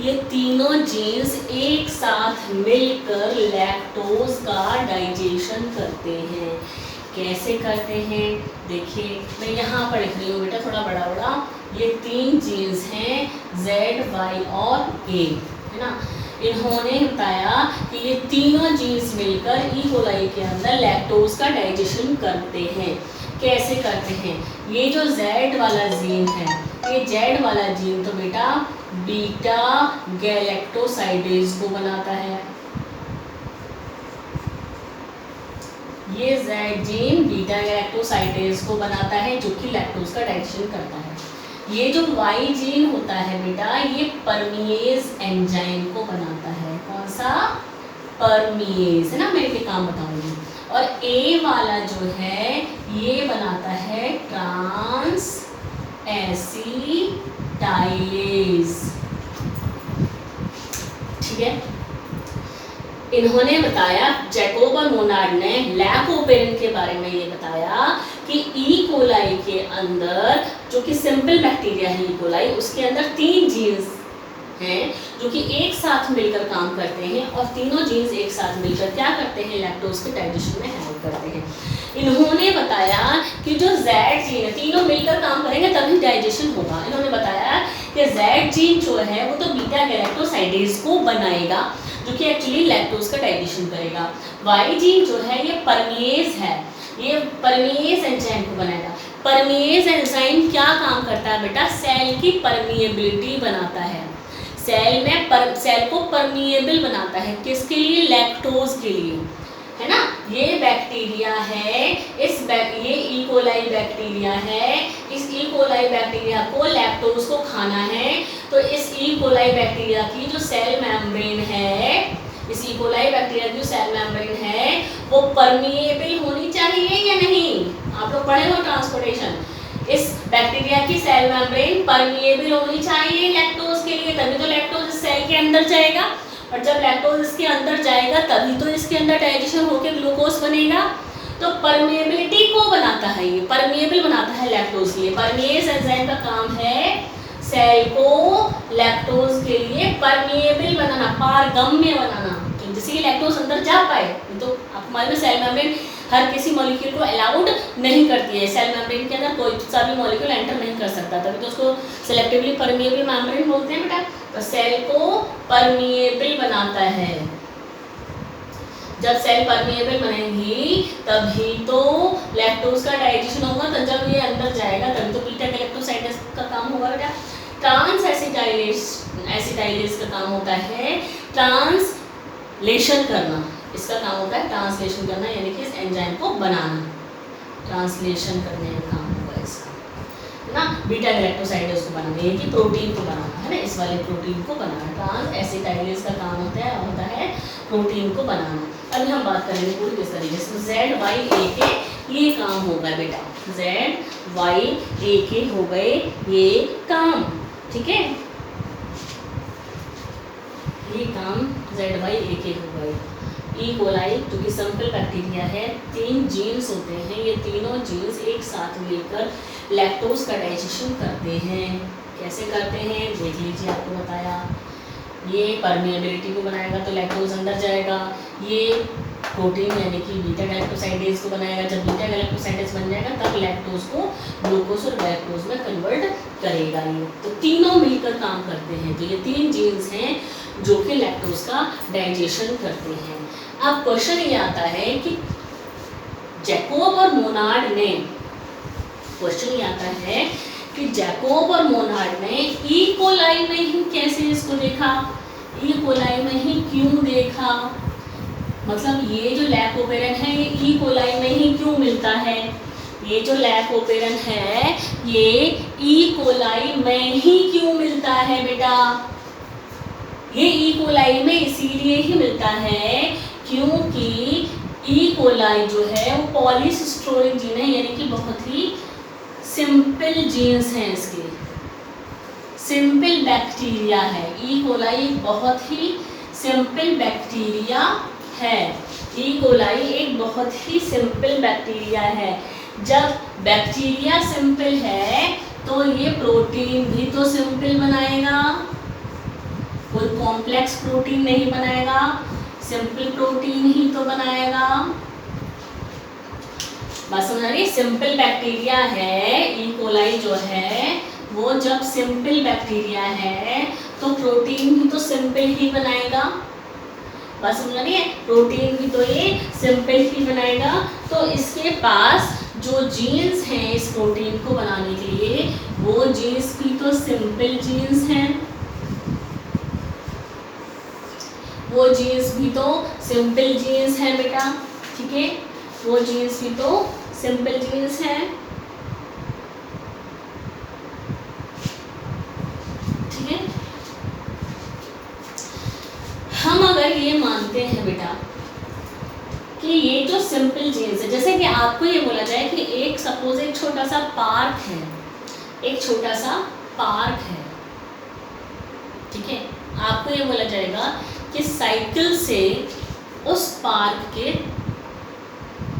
ये तीनों जीन्स एक साथ मिलकर लैक्टोज का डाइजेशन करते हैं। कैसे करते हैं देखिए, मैं यहाँ पर लिख रही हूँ बेटा थोड़ा बड़ा बड़ा। ये 3 जीन्स हैं, Z, Y और A, है ना। इन्होंने बताया कि ये तीनों जीन्स मिलकर ई कोलाई के अंदर लैक्टोज का डाइजेशन करते हैं। कैसे करते हैं? ये जो Z वाला जीन है, ये Z वाला जीन तो बेटा बीटा गैलेक्टोसाइडेज को बनाता है। ये Z जीन बीटा गैलेक्टोसाइडेज को बनाता है जो कि लैक्टोज का डाइजेशन करता है। ये जो Y जीन होता है बेटा, ये परमिएज एंजाइम को बनाता है। कौन सा? परमिएज, है ना, मैं ये काम बताऊंगी। और A वाला जो है ये बनाता है ट्रांस एसिटाइलेज। ठीक है। इन्होंने बताया, जैकोब और मोनार्ड ने लैकोपेरिन के बारे में ये बताया कि ई कोलाई के अंदर जो कि सिंपल बैक्टीरिया है, ई कोलाई, उसके अंदर 3 जीन्स हैं जो कि एक साथ मिलकर काम करते हैं और तीनों जीन्स एक साथ मिलकर क्या करते हैं? लैक्टोज के डाइजेशन में हेल्प करते हैं। इन्होंने बताया कि जो Z जीन है, तीनों मिलकर काम करेंगे तभी डाइजेशन होगा। इन्होंने बताया कि Z जीन जो है वो तो बीटा गैलेक्टोसाइडेज को बनाएगा जो कि एक्चुअली लैक्टोज का डाइजेशन करेगा। Y जीन जो है ये परमिएज है, ये परमिएज एंजाइम को बनाएगा। परमिएज एंजाइम क्या काम करता है बेटा? सेल की परमिएबिलिटी बनाता है। सेल को परमिएबल बनाता है। किसके लिए? लैक्टोज के लिए, है ना। ये बैक्टीरिया है, ये ई कोलाई बैक्टीरिया है। इस ई कोलाई बैक्टीरिया को लैक्टोज को खाना है, तो इस ई कोलाई बैक्टीरिया की जो सेल मेम्ब्रेन है, इस ई कोलाई बैक्टीरिया की जो सेल मेम्ब्रेन है वो परमिएबल होनी चाहिए या नहीं? आप लोग पढ़े हो ट्रांसपोर्टेशन। इस बैक्टीरिया की सेल मेम्ब्रेन परमिएबल होनी चाहिए लैक्टोज के लिए, तभी तो लैक्टोज सेल के अंदर जाएगा। और जब लैक्टोज इसके अंदर जाएगा तभी तो इसके अंदर डाइजेशन होकर ग्लूकोज बनेगा। तो परमिएबिलिटी को बनाता है, ये परमिएबल बनाता है लैक्टोज के लिए। परमिएज एंजाइम का काम है सेल को लैक्टोज के लिए परमिएबल बनाना, पारगम्य बनाना, जिससे कि लैक्टोज अंदर जा पाए। तो हमारे में सेल मेम्ब्रेन हर किसी मॉलिक्यूल को अलाउड नहीं करती है। सेल मेम्ब्रेन के अंदर कोई सा भी मॉलिक्यूल एंटर नहीं कर सकता, तभी तो उसको सेलेक्टिवली परमिएबल मेम्ब्रेन बोलते हैं बेटा। तो सेल को परमिएबल बनाता है। जब सेल परमिएबल बनेगी तभी तो लैक्टोज का डाइजेशन होगा, तो जब ये अंदर जाएगा तभी तो बीटा गैलेक्टोसाइडेज का काम होगा बेटा। ट्रांस एसिटाइलेज का काम होता है ट्रांसलेशन करना। इसका काम होता है ट्रांसलेशन करना, यानी कि इस एंजाइम को बनाना, ट्रांसलेशन करने का काम होगा इसका, है ना। बीटा गैलेक्टोसाइडेज को बनाना, यानी कि प्रोटीन को बनाना, है ना, इस वाले प्रोटीन को बनाना। ट्रांस एसिटाइलेज का काम होता है प्रोटीन को बनाना। अभी हम बात करेंगे पूरी किस तरीके से। ZYAK ये काम होगा बेटा, ZYAK हो गए ये काम, ठीक है। ये काम ZYAK हो गए। ई कोलाई जो कि सिंपल बैक्टीरिया है, 3 जीन्स होते हैं, ये तीनों जीन्स एक साथ मिलकर लैक्टोज का डाइजेशन करते हैं। कैसे करते हैं देख लीजिए, आपको बताया। ये परमिएबिलिटी को बनाएगा तो लैक्टोज अंदर जाएगा। ये प्रोटीन यानी कि बीटा गैलेक्टोसाइडेज को बनाएगा। जब बीटा गैलेक्टोसाइडेज बन जाएगा तब लैक्टोज को ग्लूकोज और गैलेक्टोज में कन्वर्ट करेगा ये। तो तीनों मिलकर काम करते हैं। तो ये 3 जीन्स हैं जो कि लैक्टोज का डाइजेशन करते हैं। अब क्वेश्चन ये आता है कि जैकोब और मोनार्ड ने, क्वेश्चन ये आता है कि जैकोब और मोनार्ड ने ई कोलाई में ही कैसे इसको देखा, ई कोलाई में ही क्यों देखा, मतलब ये जो लैकोपेरिन है ये ई कोलाई में ही क्यों मिलता है, ये जो लैकोपेरिन है ये ई कोलाई में ही क्यों मिलता है बेटा। ये ई कोलाई में इसीलिए ही मिलता है क्योंकि ई कोलाई जो है वो पॉलीसिस्टोरिक जीन है, यानी कि बहुत ही सिंपल जीन्स हैं इसके, सिंपल बैक्टीरिया है। ई कोलाई एक बहुत ही सिंपल बैक्टीरिया है। ई कोलाई एक बहुत ही सिंपल बैक्टीरिया है। जब बैक्टीरिया सिंपल है तो ये प्रोटीन भी तो सिंपल बनाएगा, कोई कॉम्प्लेक्स प्रोटीन नहीं बनाएगा, सिंपल प्रोटीन ही तो बनाएगा। बात समझ आ रही है? सिंपल बैक्टीरिया है ई कोलाई जो है वो जब सिंपल बैक्टीरिया है तो प्रोटीन भी तो सिंपल ही बनाएगा, बात समझ रही है, प्रोटीन भी तो ये सिंपल ही बनाएगा। तो इसके पास जो जीन्स हैं इस प्रोटीन को बनाने के लिए, वो जीन्स भी तो सिंपल जीन्स हैं, वो जीन्स भी तो सिंपल जीन्स हैं बेटा, ठीक है, वो जीन्स भी तो सिंपल जीन्स हैं, ठीक है। हम अगर ये मानते हैं बेटा कि ये जो सिंपल जीन्स है, जैसे कि आपको ये बोला जाए कि एक सपोज एक छोटा सा पार्क है, एक छोटा सा पार्क है, ठीक है, आपको ये बोला जाएगा कि साइकिल से उस पार्क के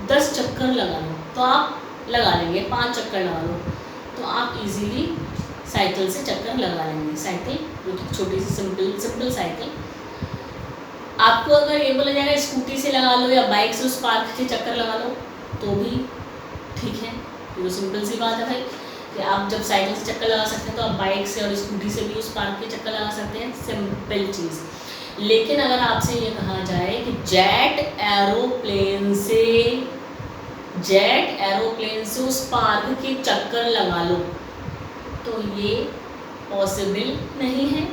10 चक्कर लगा लो, तो आप लगा लेंगे, 5 चक्कर लगा लो तो आप इजीली साइकिल से चक्कर लगा लेंगे, साइकिल छोटी सी सिंपल साइकिल। आपको अगर ये बोला जाएगा स्कूटी से लगा लो या बाइक से उस पार्क के चक्कर लगा लो तो भी ठीक है, तो सिंपल सी बात है भाई कि आप जब साइकिल से चक्कर लगा सकते हैं तो आप बाइक से और स्कूटी से भी उस पार्क के चक्कर लगा सकते हैं, सिंपल चीज़। लेकिन अगर आपसे ये कहा जाए कि जेट एरोप्लेन से उस पार्क के चक्कर लगा लो तो ये पॉसिबल नहीं है।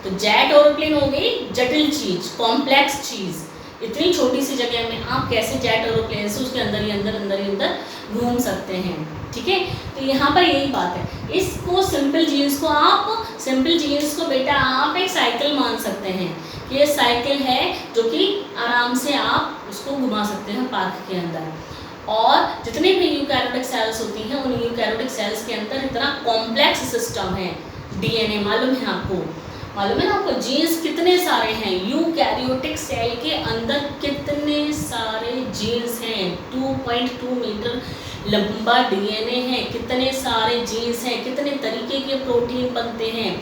तो जेट एरोप्लेन हो गई जटिल चीज, कॉम्प्लेक्स चीज, इतनी छोटी सी जगह में आप कैसे जेट एरोप्लेन से उसके अंदर ही अंदर घूम सकते हैं, ठीक है। तो यहाँ पर यही बात है, इसको सिंपल जीन्स को बेटा आप एक साइकिल मान सकते हैं कि ये साइकिल है जो कि आराम से आप उसको घुमा सकते हैं पार्क के अंदर। और जितने भी यूकैरियोटिक सेल्स होती हैं उन यूकैरियोटिक सेल्स के अंदर इतना कॉम्प्लेक्स सिस्टम है, डीएनए मालूम है आपको, जीन्स कितने सारे हैं, यूकैरियोटिक सेल के अंदर कितने सारे जीन्स हैं, 2.2 मीटर लंबा डीएनए है, कितने सारे जीन्स हैं, कितने तरीके के प्रोटीन बनते हैं,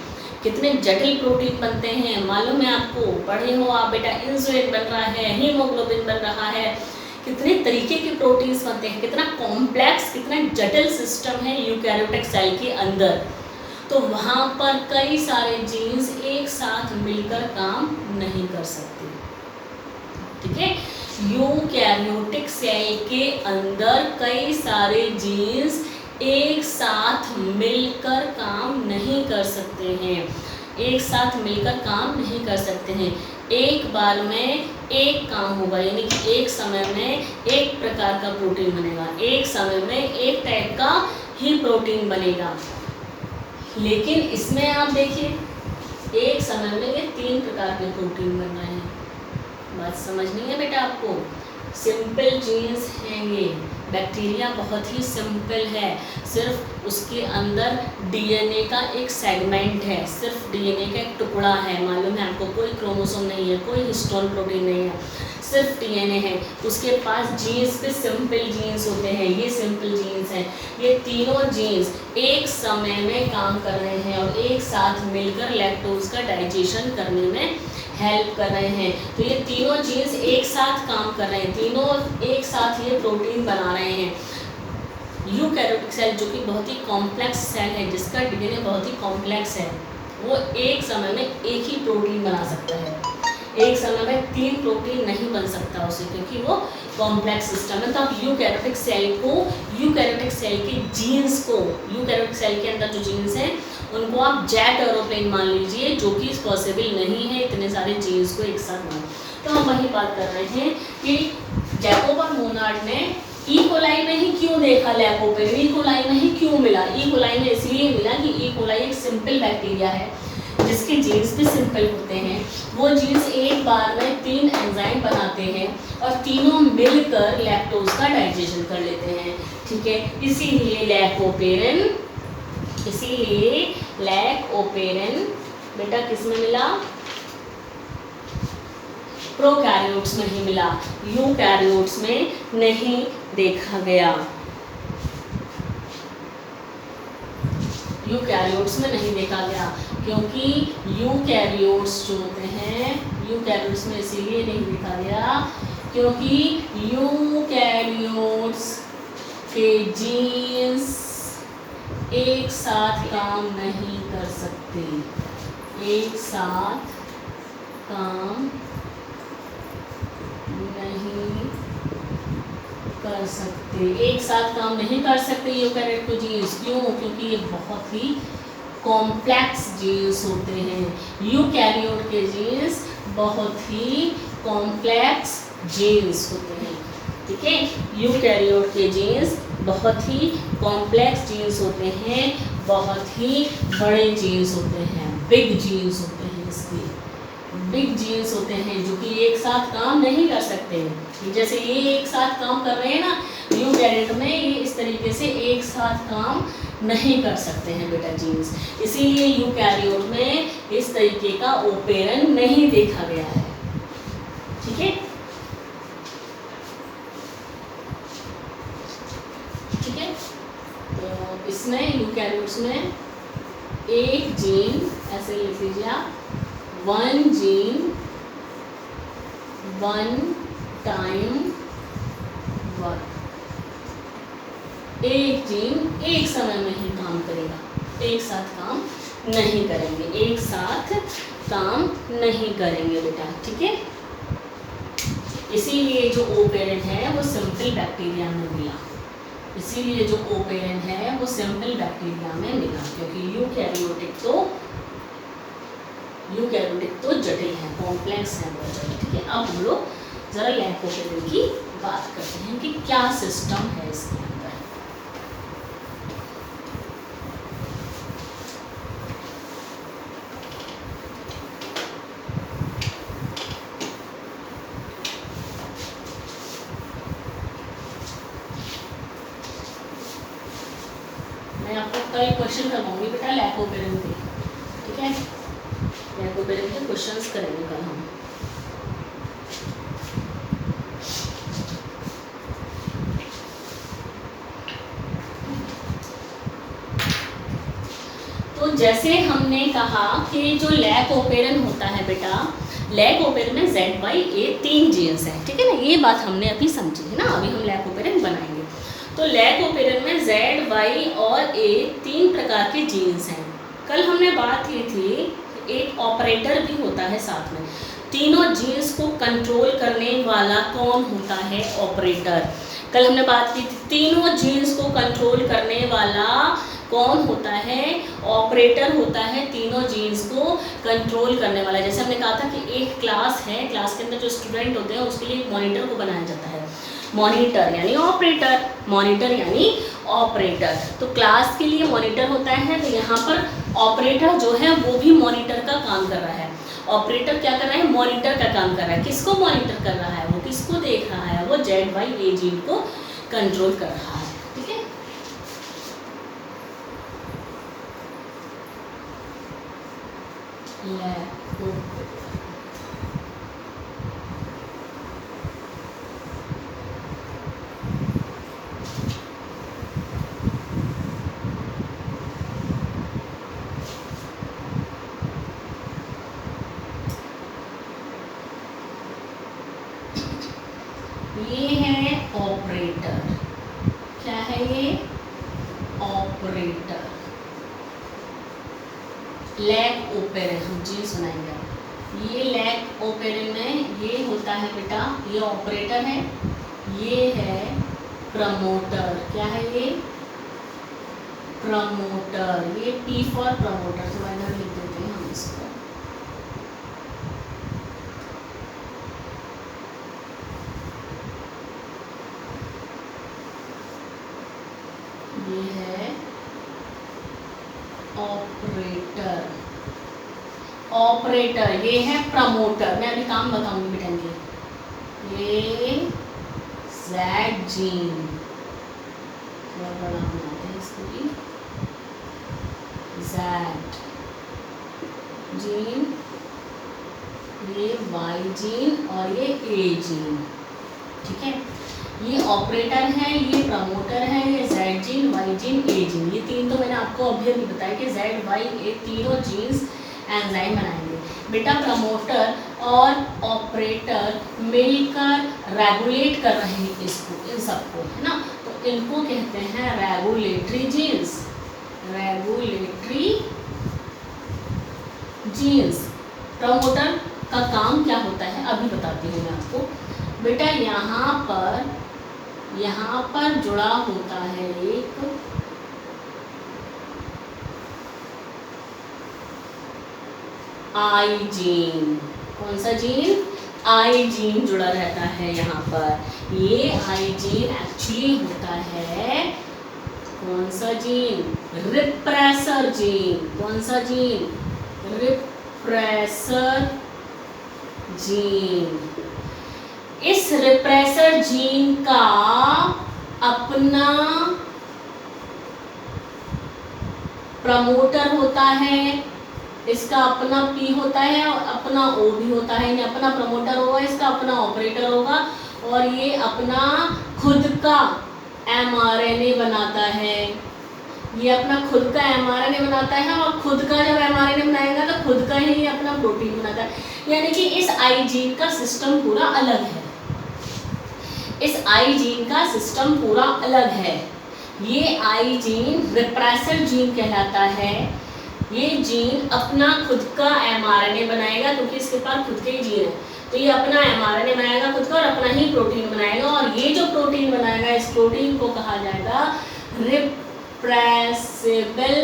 कितने जटिल प्रोटीन बनते हैं, मालूम है आपको, पढ़े हो आप बेटा, इंसुलिन बन रहा है, हीमोग्लोबिन बन रहा है, कितने तरीके के प्रोटीन्स बनते हैं, कितना कॉम्प्लेक्स, कितना जटिल सिस्टम है यूकैरियोटिक सेल के अंदर। तो वहाँ पर कई सारे जीन्स एक साथ मिलकर काम नहीं कर सकते, ठीक है। यूकैरियोटिक सेल के अंदर कई सारे जीन्स एक साथ मिलकर काम नहीं कर सकते हैं, एक साथ मिलकर काम नहीं कर सकते हैं। एक बार में एक काम होगा, यानी कि एक समय में एक प्रकार का प्रोटीन बनेगा, एक समय में एक टाइप का ही प्रोटीन बनेगा। लेकिन इसमें आप देखिए एक समय में ये 3 प्रकार के प्रोटीन बन रहे हैं, बात समझ नहीं है बेटा आपको, सिंपल जीन्स हैं ये, बैक्टीरिया बहुत ही सिंपल है, सिर्फ उसके अंदर डीएनए का एक सेगमेंट है, सिर्फ डीएनए का एक टुकड़ा है, मालूम है आपको, कोई क्रोमोसोम नहीं है, कोई हिस्टोन प्रोटीन नहीं है, सिर्फ डीएनए है। उसके पास जीन्स पे सिंपल जीन्स होते हैं, ये सिंपल जीन्स हैं, ये तीनों जीन्स एक समय में काम कर रहे हैं और एक साथ मिलकर लैक्टोज का डाइजेशन करने में हेल्प कर रहे हैं। तो ये तीनों जीन्स एक साथ काम कर रहे हैं, तीनों एक साथ ये प्रोटीन बना रहे हैं। यूकैरियोटिक सेल जो कि बहुत ही कॉम्प्लेक्स सेल है, जिसका डीएनए बहुत ही कॉम्प्लेक्स है, वो एक समय में एक ही प्रोटीन बना सकता है, एक समय में 3 प्रोटीन नहीं बन सकता उसे, क्योंकि वो कॉम्प्लेक्स सिस्टम है। तो आप यूकैरियोटिक सेल के जीन्स को, यूकैरियोटिक सेल के अंदर जो जीन्स हैं उनको आप जेट एरोप्लेन मान लीजिए, जो कि पॉसिबल नहीं है इतने सारे जीन्स को एक साथ बनाना। तो हम वही बात कर रहे हैं कि जैकोब और मोनार्ड ने ई कोलाई में ही क्यों देखा लैकोपेन, ई कोलाई में ही क्यों मिला, ई कोलाई में इसलिए मिला कि ई कोलाई एक सिंपल बैक्टीरिया है जिसके जीन्स भी सिंपल होते हैं। वो जीन्स एक बार में 3 एंजाइम बनाते हैं और तीनों मिलकर लैक्टोज का डाइजेशन कर लेते हैं, ठीक है। इसीलिए लैकोपेरन बेटा किस में मिला, प्रोकैरियोट्स में ही मिला, यूकैरियोट्स में नहीं देखा गया, यूकैरियोट्स में नहीं देखा गया, क्योंकि यूकैरियोट्स जो होते हैं, यूकैरियोट्स में इसीलिए नहीं देखा गया क्योंकि यूकैरियोट्स के जीन्स एक साथ काम नहीं कर सकते, एक साथ काम नहीं कर सकते, एक साथ काम नहीं कर सकते यूकैरियोट जीन्स। क्यों? क्योंकि ये बहुत ही कॉम्प्लेक्स जीन्स होते हैं। यूकैरियोट के जीन्स बहुत ही कॉम्प्लेक्स जीन्स होते हैं, ठीक है। यूकैरियोट के जीन्स बहुत ही कॉम्प्लेक्स जीन्स होते हैं, बहुत ही बड़े जीन्स होते हैं, बिग जीन्स होते हैं, इसके बिग जीन्स होते हैं जो कि एक साथ काम नहीं कर सकते। जैसे ये एक साथ काम कर रहे हैं ना, यूकैरियोट में ये इस तरीके से एक साथ काम नहीं कर सकते हैं बेटा जीन्स, इसीलिए यूकैरियोट में इस तरीके का ओपेरन नहीं देखा गया है, ठीक है। ठीक है, तो इसमें यूकैरियोट्स में एक जीन, ऐसे लिख लीजिए आप, one gene one time work. एक जीन एक समय में ही काम करेगा, एक साथ काम नहीं करेंगे, एक साथ काम नहीं करेंगे बेटा, ठीक है। इसीलिए जो ओपेरन है वो सिंपल बैक्टीरिया में मिला, इसीलिए जो ओपेरन है वो सिंपल बैक्टीरिया में मिला, क्योंकि यूकैरियोटिक तो जटिल है, कॉम्प्लेक्स है बहुत ज़्यादा, ठीक है। अब हम लोग ज़रा लैकोपेरन की बात करते हैं कि क्या सिस्टम है इसके अंदर। मैं आपको कई क्वेश्चन करवाऊंगी बेटा लैकोपेरन के, ठीक है। लैकोपेरन के क्वेश्चंस करेंगे कल हम। तो जैसे हमने कहा कि जो लैकोपेरन होता है बेटा, लैकोपेरन में ZYA 3 जीन्स हैं, ठीक है ना, ये बात हमने अभी समझी है ना। अभी हम लैकोपेरन बनाएंगे, तो लैकोपेरन में ZY और A 3 प्रकार के जीन्स हैं। कल हमने बात की थी एक ऑपरेटर भी होता है साथ में, तीनों जीन्स को कंट्रोल करने वाला कौन होता है? ऑपरेटर। कल हमने बात की थी तीनों जीन्स को कंट्रोल करने वाला कौन होता है? ऑपरेटर होता है, तीनों जीन्स को कंट्रोल करने वाला। जैसे हमने कहा था कि एक क्लास है, क्लास के अंदर जो स्टूडेंट होते हैं उसके लिए एक मॉनिटर को बनाया जाता है, मॉनिटर यानी ऑपरेटर, मॉनिटर यानी ऑपरेटर। तो क्लास के लिए मॉनिटर होता है, तो यहाँ पर ऑपरेटर जो है वो भी मॉनिटर का काम कर रहा है। ऑपरेटर क्या कर रहा है? मॉनिटर का काम कर रहा है। किसको मॉनिटर कर रहा है? वो किसको देख रहा है? वो ZYA जीन को कंट्रोल कर रहा है, ठीक है। ये है ऑपरेटर, क्या है ये? ऑपरेटर। लैक ओपेरन हम जी सुनाएंगे। ये लैक ओपेरन में ये होता है बेटा, ये ऑपरेटर है, ये है प्रमोटर। क्या है ये? प्रमोटर। ये P फॉर प्रमोटर, तो इधर लिख देते हैं हम इसको। ये है ऑपरेटर, ऑपरेटर। ये है प्रमोटर। मैं अभी काम बताऊंगी बेटा इनके। ये Z जीन, थोड़ा बड़ा बनाते हैं इसको भी, Z जीन, ये Y जीन और ये A जीन, ठीक है। ये ऑपरेटर है, ये प्रमोटर है, ये Z gene, Y gene, A gene. ये तीन तो मैंने आपको अभी अभी बताया कि ZYA तीनों जीन्स एंजाइम बनाएंगे बेटा। प्रमोटर और ऑपरेटर मिलकर रेगुलेट कर रहे हैं इसको, इन सबको, है ना। तो इनको कहते हैं regulatory genes, regulatory genes. Promoter का काम क्या होता है अभी बताती हूँ मैं आपको। बेटा यहाँ पर जुड़ा होता है एक आई जीन। कौन सा जीन? आई जीन जुड़ा रहता है यहाँ पर। ये आई जीन एक्चुअली होता है कौन सा जीन? Repressor gene. कौन सा जीन? Repressor gene. इस रिप्रेसर जीन का अपना प्रमोटर होता है, इसका अपना पी होता है और अपना ओ भी होता है। यानी अपना प्रमोटर होगा, इसका अपना ऑपरेटर होगा और ये अपना खुद का एमआरएनए बनाता है। ये अपना खुद का एमआरएनए बनाता है और खुद का जब एमआरएनए बनाएगा तो खुद का ही अपना प्रोटीन बनाता है। यानी कि इस आई जीन का सिस्टम पूरा अलग है। इस आई जीन का सिस्टम पूरा अलग है। ये आई जीन रिप्रेसर जीन कहलाता है। ये जीन अपना खुद का एमआरएनए बनाएगा क्योंकि इसके पास खुद के ही जीन है, तो ये अपना एमआरएनए बनाएगा खुद का और अपना ही प्रोटीन बनाएगा। और ये जो प्रोटीन बनाएगा इस प्रोटीन को कहा जाएगा रिप्रेसिबल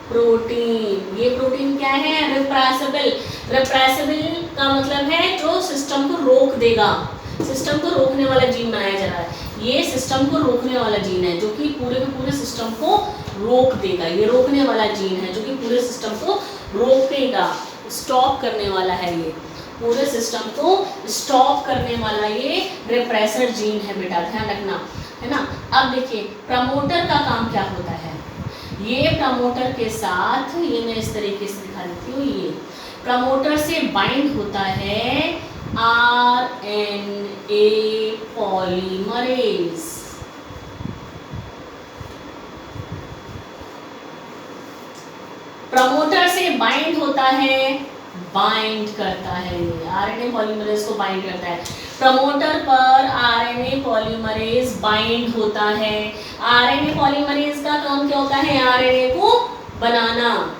प्रोटीन। ये प्रोटीन क्या है? रिप्रेसिबल। रिप्रेसिबल का मतलब है जो सिस्टम को रोक देगा, सिस्टम को रोकने वाला जीन बनाया जा रहा है। ये सिस्टम को रोकने वाला जीन है जो कि पूरे के पूरे सिस्टम को रोक देगा। ये रोकने वाला जीन है जो कि पूरे सिस्टम को रोकेगा, स्टॉप करने वाला है। ये पूरे सिस्टम को स्टॉप करने वाला ये रिप्रेसर जीन है बेटा, ध्यान रखना है ना। अब देखिए प्रमोटर का काम क्या होता है। ये प्रमोटर के साथ, ये मैं इस तरीके से दिखा देती हूँ, ये प्रमोटर से बाइंड होता है आरएनए पॉलीमरेज। प्रमोटर से बाइंड होता है, बाइंड करता है, आरएनए पॉलीमरेज को बाइंड करता है। प्रमोटर पर आरएनए पॉलीमरेज बाइंड होता है। आरएनए पॉलीमरेज का काम क्या होता है? आरएनए को बनाना।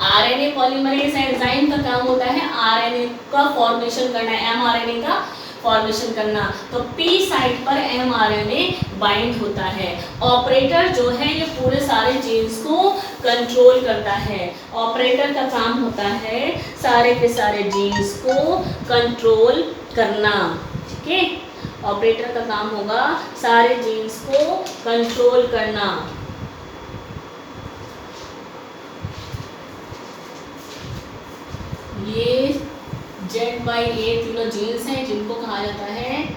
आरएनए पॉलीमरेज एंजाइम का काम होता है आरएनए का फॉर्मेशन करना, एमआरएनए का फॉर्मेशन करना। तो पी साइट पर एमआरएनए बाइंड होता है। ऑपरेटर जो है ये पूरे सारे जीन्स को कंट्रोल करता है। ऑपरेटर का काम होता है सारे के सारे जीन्स को कंट्रोल करना, ठीक है। ऑपरेटर का काम होगा सारे जीन्स को कंट्रोल करना। ये Z/A तीनों जीन्स हैं जिनको कहा जाता है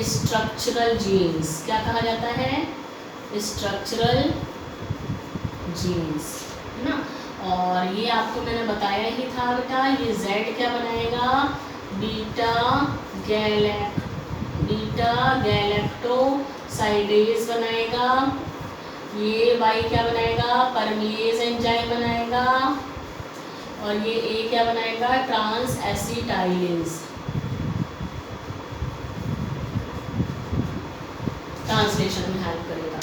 स्ट्रक्चरल जीन्स। क्या कहा जाता है? स्ट्रक्चरल जीन्स, है ना। और ये आपको मैंने बताया ही था बेटा, ये Z क्या बनाएगा? बीटा गैलेक्टोसाइडेज बनाएगा। ये Y क्या बनाएगा? परमेज एंजाइम बनाएगा। और ये A क्या बनाएगा? Transacetylase. ट्रांसलेशन में हेल्प करेगा,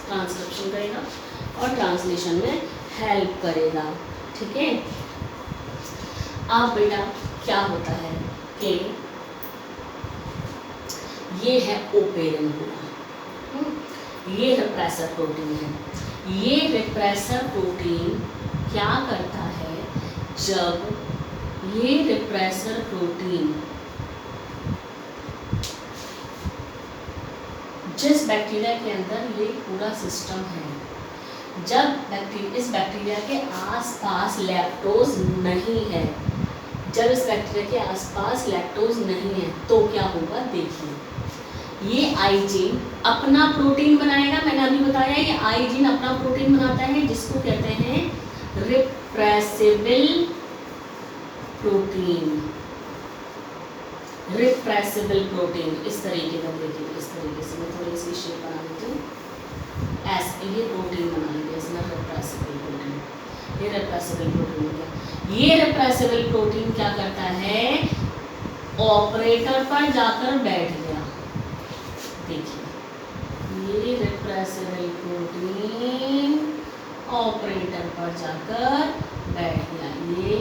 ट्रांसक्रिप्शन करेगा और ट्रांसलेशन में हेल्प करेगा, ठीक है। अब बेटा क्या होता है कि ये है ओपेरन पूरा, ये रिप्रेसर प्रोटीन है। ये रिप्रेसर प्रोटीन क्या करता है? जब ये रिप्रेसर प्रोटीन जिस बैक्टीरिया के अंदर ये पूरा सिस्टम है, जब इस बैक्टीरिया के आसपास लैक्टोज नहीं है, जब इस बैक्टीरिया के आसपास लैक्टोज नहीं है तो क्या होगा? देखिए ये आई जीन अपना प्रोटीन बनाएगा। मैंने अभी बताया ये आई जीन अपना प्रोटीन बनाता है जिसको कहते हैं रिप्रेसिबल प्रोटीन। रिप्रेसिबल प्रोटीन इस तरीके का, देखिए इस तरीके से मैं थोड़ी सी शेप बना देती हूँ। ऐसे ये प्रोटीन बना लीजिए इसमें रिप्रेसिबल प्रोटीन। ये रिप्रेसिबल प्रोटीन हो गया। ये रिप्रेसिबल प्रोटीन क्या करता है? ऑपरेटर पर जाकर बैठ गया। देखिए ये रिप्रेसिबल रिप्रेसिबल प्रोटीन ऑपरेटर पर जाकर बैठ गया। ये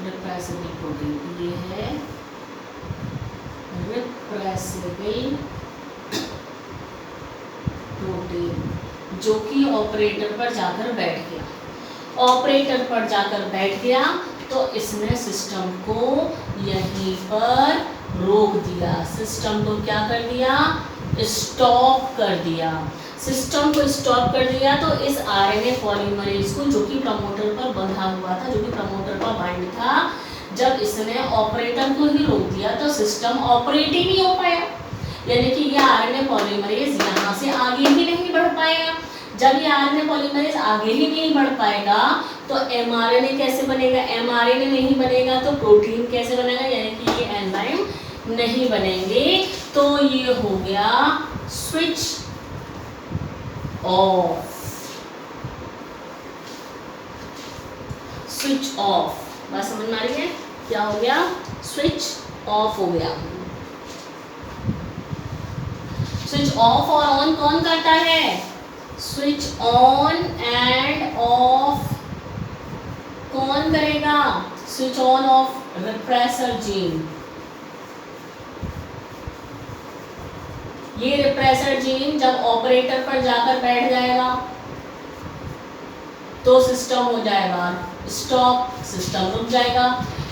रिप्रेसिबल प्रोटीन, ये है रिप्रेसिबल प्रोटीन जो कि ऑपरेटर पर जाकर बैठ गया। ऑपरेटर पर जाकर बैठ गया तो इसने सिस्टम को यहीं पर रोक दिया। सिस्टम को क्या कर दिया? स्टॉप कर दिया। सिस्टम को स्टॉप कर दिया तो इस आरएनए पॉलीमरेज को, जो कि प्रमोटर पर बंधा हुआ था, जो कि प्रमोटर पर बाइंड था, जब इसने ऑपरेटर को ही रोक दिया तो सिस्टम ऑपरेट ही नहीं हो पाया। यानी कि ये आरएनए पॉलीमरेज यहाँ से आगे ही नहीं बढ़ पाएगा। जब ये आरएनए पॉलीमरेज आगे ही नहीं बढ़ पाएगा तो एमआरएनए कैसे बनेगा? एमआरएनए नहीं बनेगा तो प्रोटीन कैसे बनेगा? यानी कि ये एंजाइम नहीं बनेंगे। तो ये हो गया स्विच ऑफ। स्विच ऑफ, बात समझ में आ रही है? क्या हो गया? स्विच ऑफ हो गया। स्विच ऑफ और ऑन कौन करता है? स्विच ऑन एंड ऑफ कौन करेगा? Switch on off repressor gene. ये रिप्रेसर जीन जब ऑपरेटर पर जाकर बैठ जाएगा तो सिस्टम हो जाएगा स्टॉप, सिस्टम रुक जाएगा।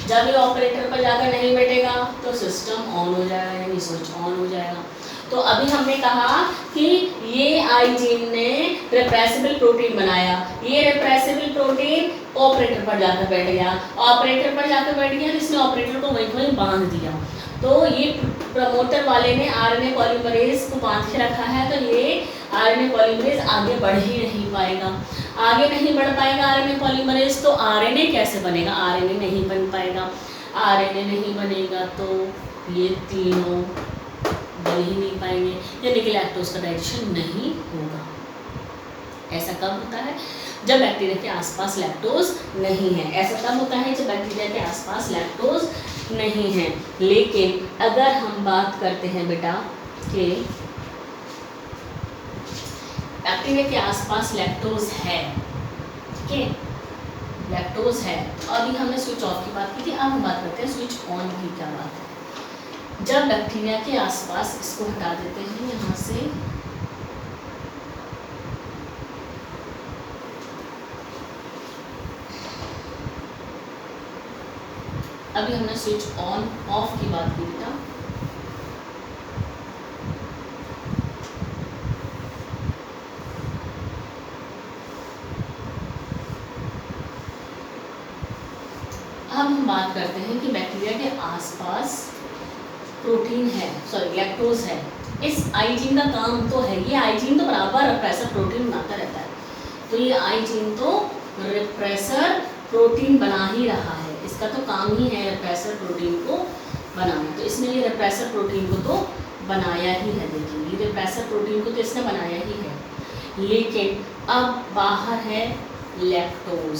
जब ये ऑपरेटर पर जाकर नहीं बैठेगा तो सिस्टम ऑन हो जाएगा, यानी स्विच ऑन हो जाएगा। तो अभी हमने कहा कि ये आई जीन ने रिप्रेसिबल प्रोटीन बनाया। ये रिप्रेसिबल प्रोटीन ऑपरेटर पर जाकर बैठ गया। ऑपरेटर पर जाकर बैठ गया, जिसने ऑपरेटर को वहीं बांध दिया। तो ये प्रमोटर वाले ने आरएनए पॉलीमरेज को बांध के रखा है, तो ये आरएनए पॉलीमरेज आगे बढ़ ही नहीं पाएगा। आगे नहीं बढ़ पाएगा आरएनए पॉलीमरेज, तो आरएनए कैसे बनेगा? आरएनए नहीं बन पाएगा। आरएनए नहीं बनेगा तो ये तीनों बन ही नहीं पाएंगे, यानी कि लैक्टोज का डाइजेशन नहीं होगा। ऐसा कब होता है? जब बैक्टीरिया के आसपास लैक्टोज नहीं है। ऐसा तब होता है जब बैक्टीरिया के आसपास लैक्टोज नहीं है। लेकिन अगर हम बात करते हैं बेटा कि बैक्टीरिया के आसपास लैक्टोज है, ठीक है, लैक्टोज है। अभी हमने स्विच ऑफ की बात की थी, अब हम बात करते हैं स्विच ऑन की क्या बात है। जब बैक्टीरिया के आसपास, इसको हटा देते हैं यहाँ से, अभी हमने स्विच ऑन ऑफ की बात की बेटा। अब हम बात करते हैं कि बैक्टीरिया के आसपास प्रोटीन है, सॉरी लैक्टोज है। इस आइजीन का काम तो है, ये आइजीन तो बराबर रिप्रेसर प्रोटीन बनाता रहता है, तो ये आइजीन तो रिप्रेसर प्रोटीन बना ही रहा है। इसका तो काम ही है रिप्रेसर प्रोटीन को बनाना, तो इसने ये रिप्रेसर प्रोटीन को तो बनाया ही है। देखिए ये रिप्रेसर प्रोटीन को तो इसने बनाया ही है। लेकिन अब बाहर है लैक्टोज।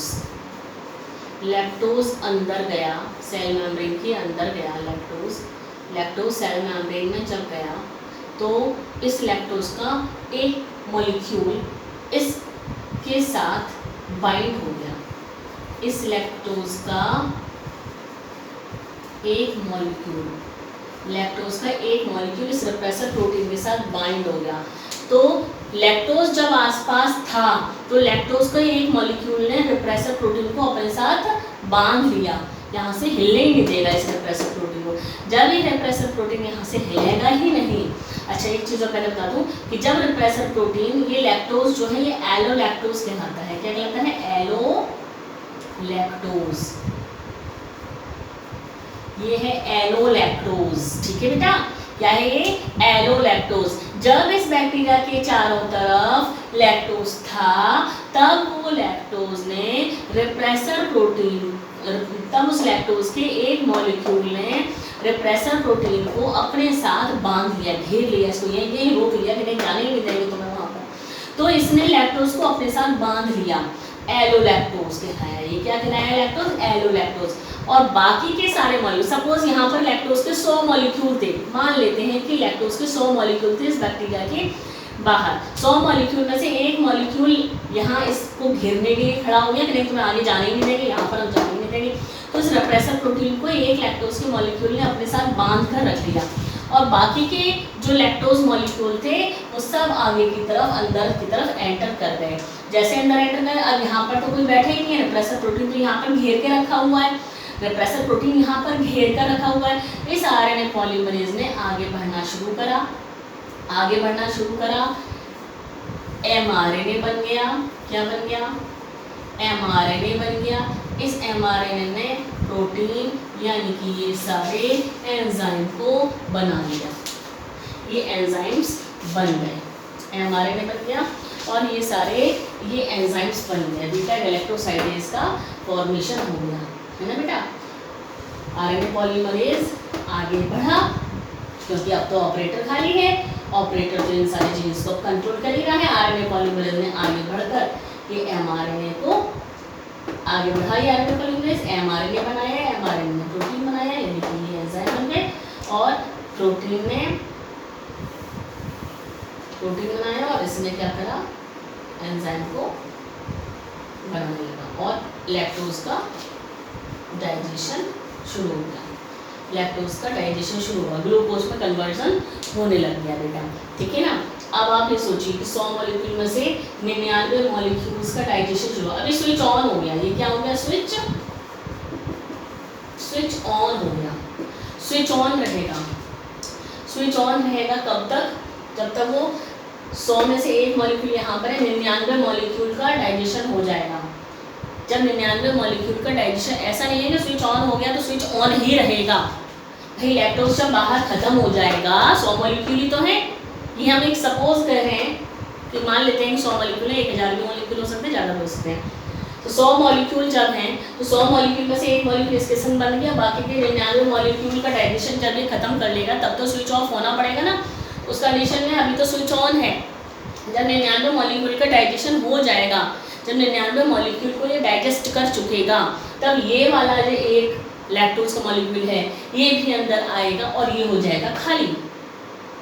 लैक्टोज अंदर गया, सेल मेम्ब्रेन के अंदर गया लैक्टोज सेल मेम्ब्रेन में जब गया तो इस लैक्टोज का एक मॉलिक्यूल इसके साथ बाइंड हो गया। इस लैक्टोज का एक मॉलिक्यूल इस रिप्रेसर प्रोटीन के साथ बाइंड हो गया। तो लैक्टोज जब आसपास था तो लैक्टोज का एक मॉलिक्यूल ने रिप्रेसर प्रोटीन को अपने साथ बांध लिया, यहाँ से हिलने ही नहीं देगा इस रिप्रेसर प्रोटीन को। जब ये रिप्रेसर प्रोटीन यहाँ से हिलेगा ही नहीं। अच्छा एक चीज़ और पहले बता दूँ कि जब रिप्रेसर प्रोटीन, ये लैक्टोज जो है ये एलो लैक्टोज कहलाता है। क्या कहलाता है? Allolactose. ये है एलो लैक्टोज, ठीक है बेटा। क्या है ये? Allolactose. जब इस बैक्टीरिया के चारों तरफ लैक्टोज था तब वो लैक्टोज ने रिप्रेसर प्रोटीन, तब उस लैक्टोज के एक मॉलिक्यूल ने रिप्रेसर प्रोटीन को अपने साथ बांध लिया, घेर लिया इसको, यही रोक लिया कि नहीं जाने ही नहीं देंगे तुम्हें वहाँ पर। तो इसने लैक्टोज को अपने साथ बांध लिया। एलोलैक्टोज कहलाया। ये क्या कहलाया लैक्टोज? एलोलैक्टोज। और बाकी के सारे मॉलिक्यूल, सपोज यहाँ पर लैक्टोज के 100 मॉलिक्यूल थे, मान लेते हैं कि लैक्टोज के 100 मॉलिक्यूल थे इस बैक्टीरिया के बाहर, 100 मॉलिक्यूल में से एक मॉलिक्यूल यहाँ इसको घेरने के लिए खड़ा हो गया कि नहीं तुम्हें आगे जाने ही नहीं देंगे, यहाँ पर हम जाने ही नहीं देंगे, तो इस रेप्रेसर प्रोटीन को एक लैक्टोज के मॉलिक्यूल ने अपने साथ बांध कर रख लिया और बाकी के जो लैक्टोज मॉलिक्यूल थे वो सब आगे की तरफ, अंदर की तरफ एंटर कर गए। जैसे अंदर एंटर गए, अब यहाँ पर तो कोई बैठा ही नहीं है, रेप्रेसर प्रोटीन तो यहाँ पर घेर के रखा हुआ है, रेप्रेसर प्रोटीन यहाँ पर घेर कर रखा हुआ है। इस आरएनए पॉलीमरेज ने आगे बढ़ना शुरू करा, आगे बढ़ना शुरू करा, एमआरएनए बन गया। क्या बन गया? एमआरएनए बन गया। इस एमआरएनए ने प्रोटीन यानी कि ये सारे एंजाइम को बना लिया, ये एंजाइम्स बन गए, एमआरएनए बन गया और ये सारे ये एंजाइम्स बन गए, बीटा गैलेक्टोसाइडेज का फॉर्मेशन हो गया, है ना बेटा। आरएनए पॉलीमरेज आगे बढ़ा क्योंकि अब तो ऑपरेटर खाली है, ऑपरेटर तो इन सारे जीन्स को कंट्रोल कर ही रहा है। आरएनए पॉलीमरेज ने आगे बढ़कर ये एमआरएनए को आगे बढ़ाई, आरएनए पॉलीमरेज एमआरएनए बनाया, एमआरएनए ने प्रोटीन बनाया, यानी कि ये एंजाइम बन गए और प्रोटीन ने प्रोटीन बनाया और इसने क्या करा? एंजाइम को बनाने लगा और लैक्टोज का डाइजेशन शुरू हो गया, लैक्टोज का डाइजेशन शुरू हुआ, ग्लूकोज में कन्वर्जन होने लग गया बेटा, ठीक है ना। अब आप ये सोचिए कि 100 मॉलिक्यूल में से 99 मॉलिक्यूल्स का डाइजेशन शुरू हुआ, अभी स्विच ऑन हो गया, ये क्या हो गया? स्विच ऑन हो गया। स्विच ऑन रहेगा, स्विच ऑन रहेगा कब तक? जब तक वो 100 में से एक मॉलिक्यूल यहाँ पर है, 99 मॉलिक्यूल का डाइजेशन हो जाएगा। जब 99 मॉलिक्यूल का डाइजेशन, ऐसा नहीं है कि स्विच ऑन हो गया तो स्विच ऑन ही रहेगा, भाई लैक्टोज जब बाहर खत्म हो जाएगा, 100 मॉलिक्यूल ही तो है, ये हम एक सपोज कर रहे हैं कि मान लेते हैं कि 100 मॉलिक्यूल है, 1000 भी मॉलिक्यूल हो सकते हैं, ज़्यादा हो सकते हैं, तो 100 मॉलिक्यूल जब हैं तो 100 मॉलिक्यूल में से एक मॉलिक्यूल इसके संग बन गया, बाकी के 99 मॉलिक्यूल का डाइजेशन जब ये खत्म कर लेगा तब तो स्विच ऑफ होना पड़ेगा ना, उस कंडीशन में अभी तो स्विच ऑन है। जब 99 मॉलिक्यूल का डाइजेशन हो जाएगा, जब 99 मॉलिक्यूल को ये डाइजेस्ट कर चुकेगा, तब ये वाला जो एक लैक्टोज का मॉलिक्यूल है ये भी अंदर आएगा और ये हो जाएगा खाली।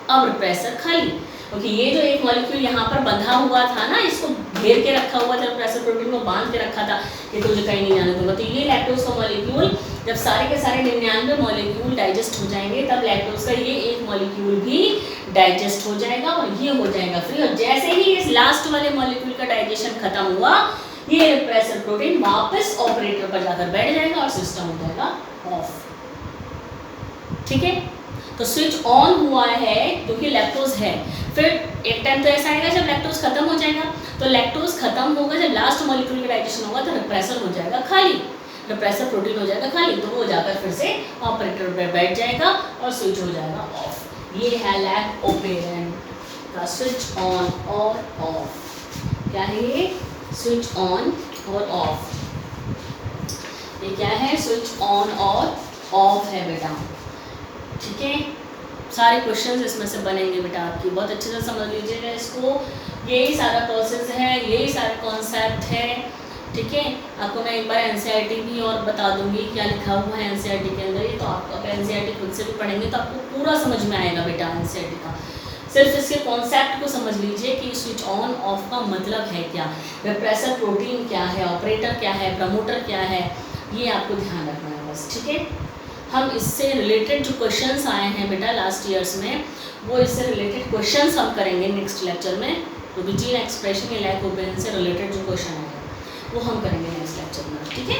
अब रेप्रेसर खाली, क्योंकि ये जो एक मॉलिक्यूल यहाँ पर बंधा हुआ था ना, इसको घेर के रखा हुआ था, रेप्रेसर प्रोटीन को बांध के रखा था कि तुझे कहीं नहीं जाने दूंगा, तो ये लैक्टोज का मॉलिक्यूल जब सारे के सारे 99 मॉलिक्यूल डाइजेस्ट हो जाएंगे तब लैक्टोज का ये एक मॉलिक्यूल भी डाइजेस्ट हो जाएगा और ये हो जाएगा फ्री। और जैसे ही इस लास्ट वाले मॉलिक्यूल का डाइजेशन खत्म हुआ, ये रेप्रेसर प्रोटीन वापस ऑपरेटर पर जाकर बैठ जाएगा और सिस्टम हो जाएगा ऑफ, ठीक है। तो स्विच ऑन हुआ है क्योंकि लैक्टोज है, फिर एक टाइम तो ऐसा आएगा जब लैक्टोज खत्म हो जाएगा, तो लैक्टोज खत्म होगा जब लास्ट मॉलिक्यूल का डाइजेशन होगा तो रेप्रेसर हो जाएगा खाली, रेप्रेसर प्रोटीन हो जाएगा खाली, तो वो जाकर फिर से ऑपरेटर पर बैठ जाएगा और स्विच हो जाएगा ऑफ। ये है लैक ओपेरेंट का स्विच ऑन और ऑफ। क्या है ये? स्विच ऑन और ऑफ। ये क्या है? स्विच ऑन और ऑफ है बेटा, ठीक है। सारे क्वेश्चंस इसमें से बनेंगे बेटा आपकी, बहुत अच्छे से समझ लीजिएगा इसको। यही सारा प्रोसेस है, यही सारा कॉन्सेप्ट है, ठीक है। आपको मैं एक बार एनसीईआरटी भी और बता दूंगी क्या लिखा हुआ है एनसीईआरटी के अंदर, ये तो आप एनसीईआरटी खुद से भी पढ़ेंगे तो आपको पूरा समझ में आएगा बेटा एनसीईआरटी का। सिर्फ इसके कॉन्सेप्ट को समझ लीजिए कि स्विच ऑन ऑफ का मतलब है क्या, रेप्रेसर प्रोटीन क्या है, ऑपरेटर क्या है, प्रमोटर क्या है, ये आपको ध्यान रखना है बस, ठीक है। हम इससे रिलेटेड जो क्वेश्चंस आए हैं बेटा लास्ट ईयर्स में, वो इससे रिलेटेड क्वेश्चंस हम करेंगे नेक्स्ट लेक्चर में। तो जीन एक्सप्रेशन या लैक ओपेरेंट से रिलेटेड जो क्वेश्चन आए हैं वो हम करेंगे नेक्स्ट लेक्चर में, ठीक है।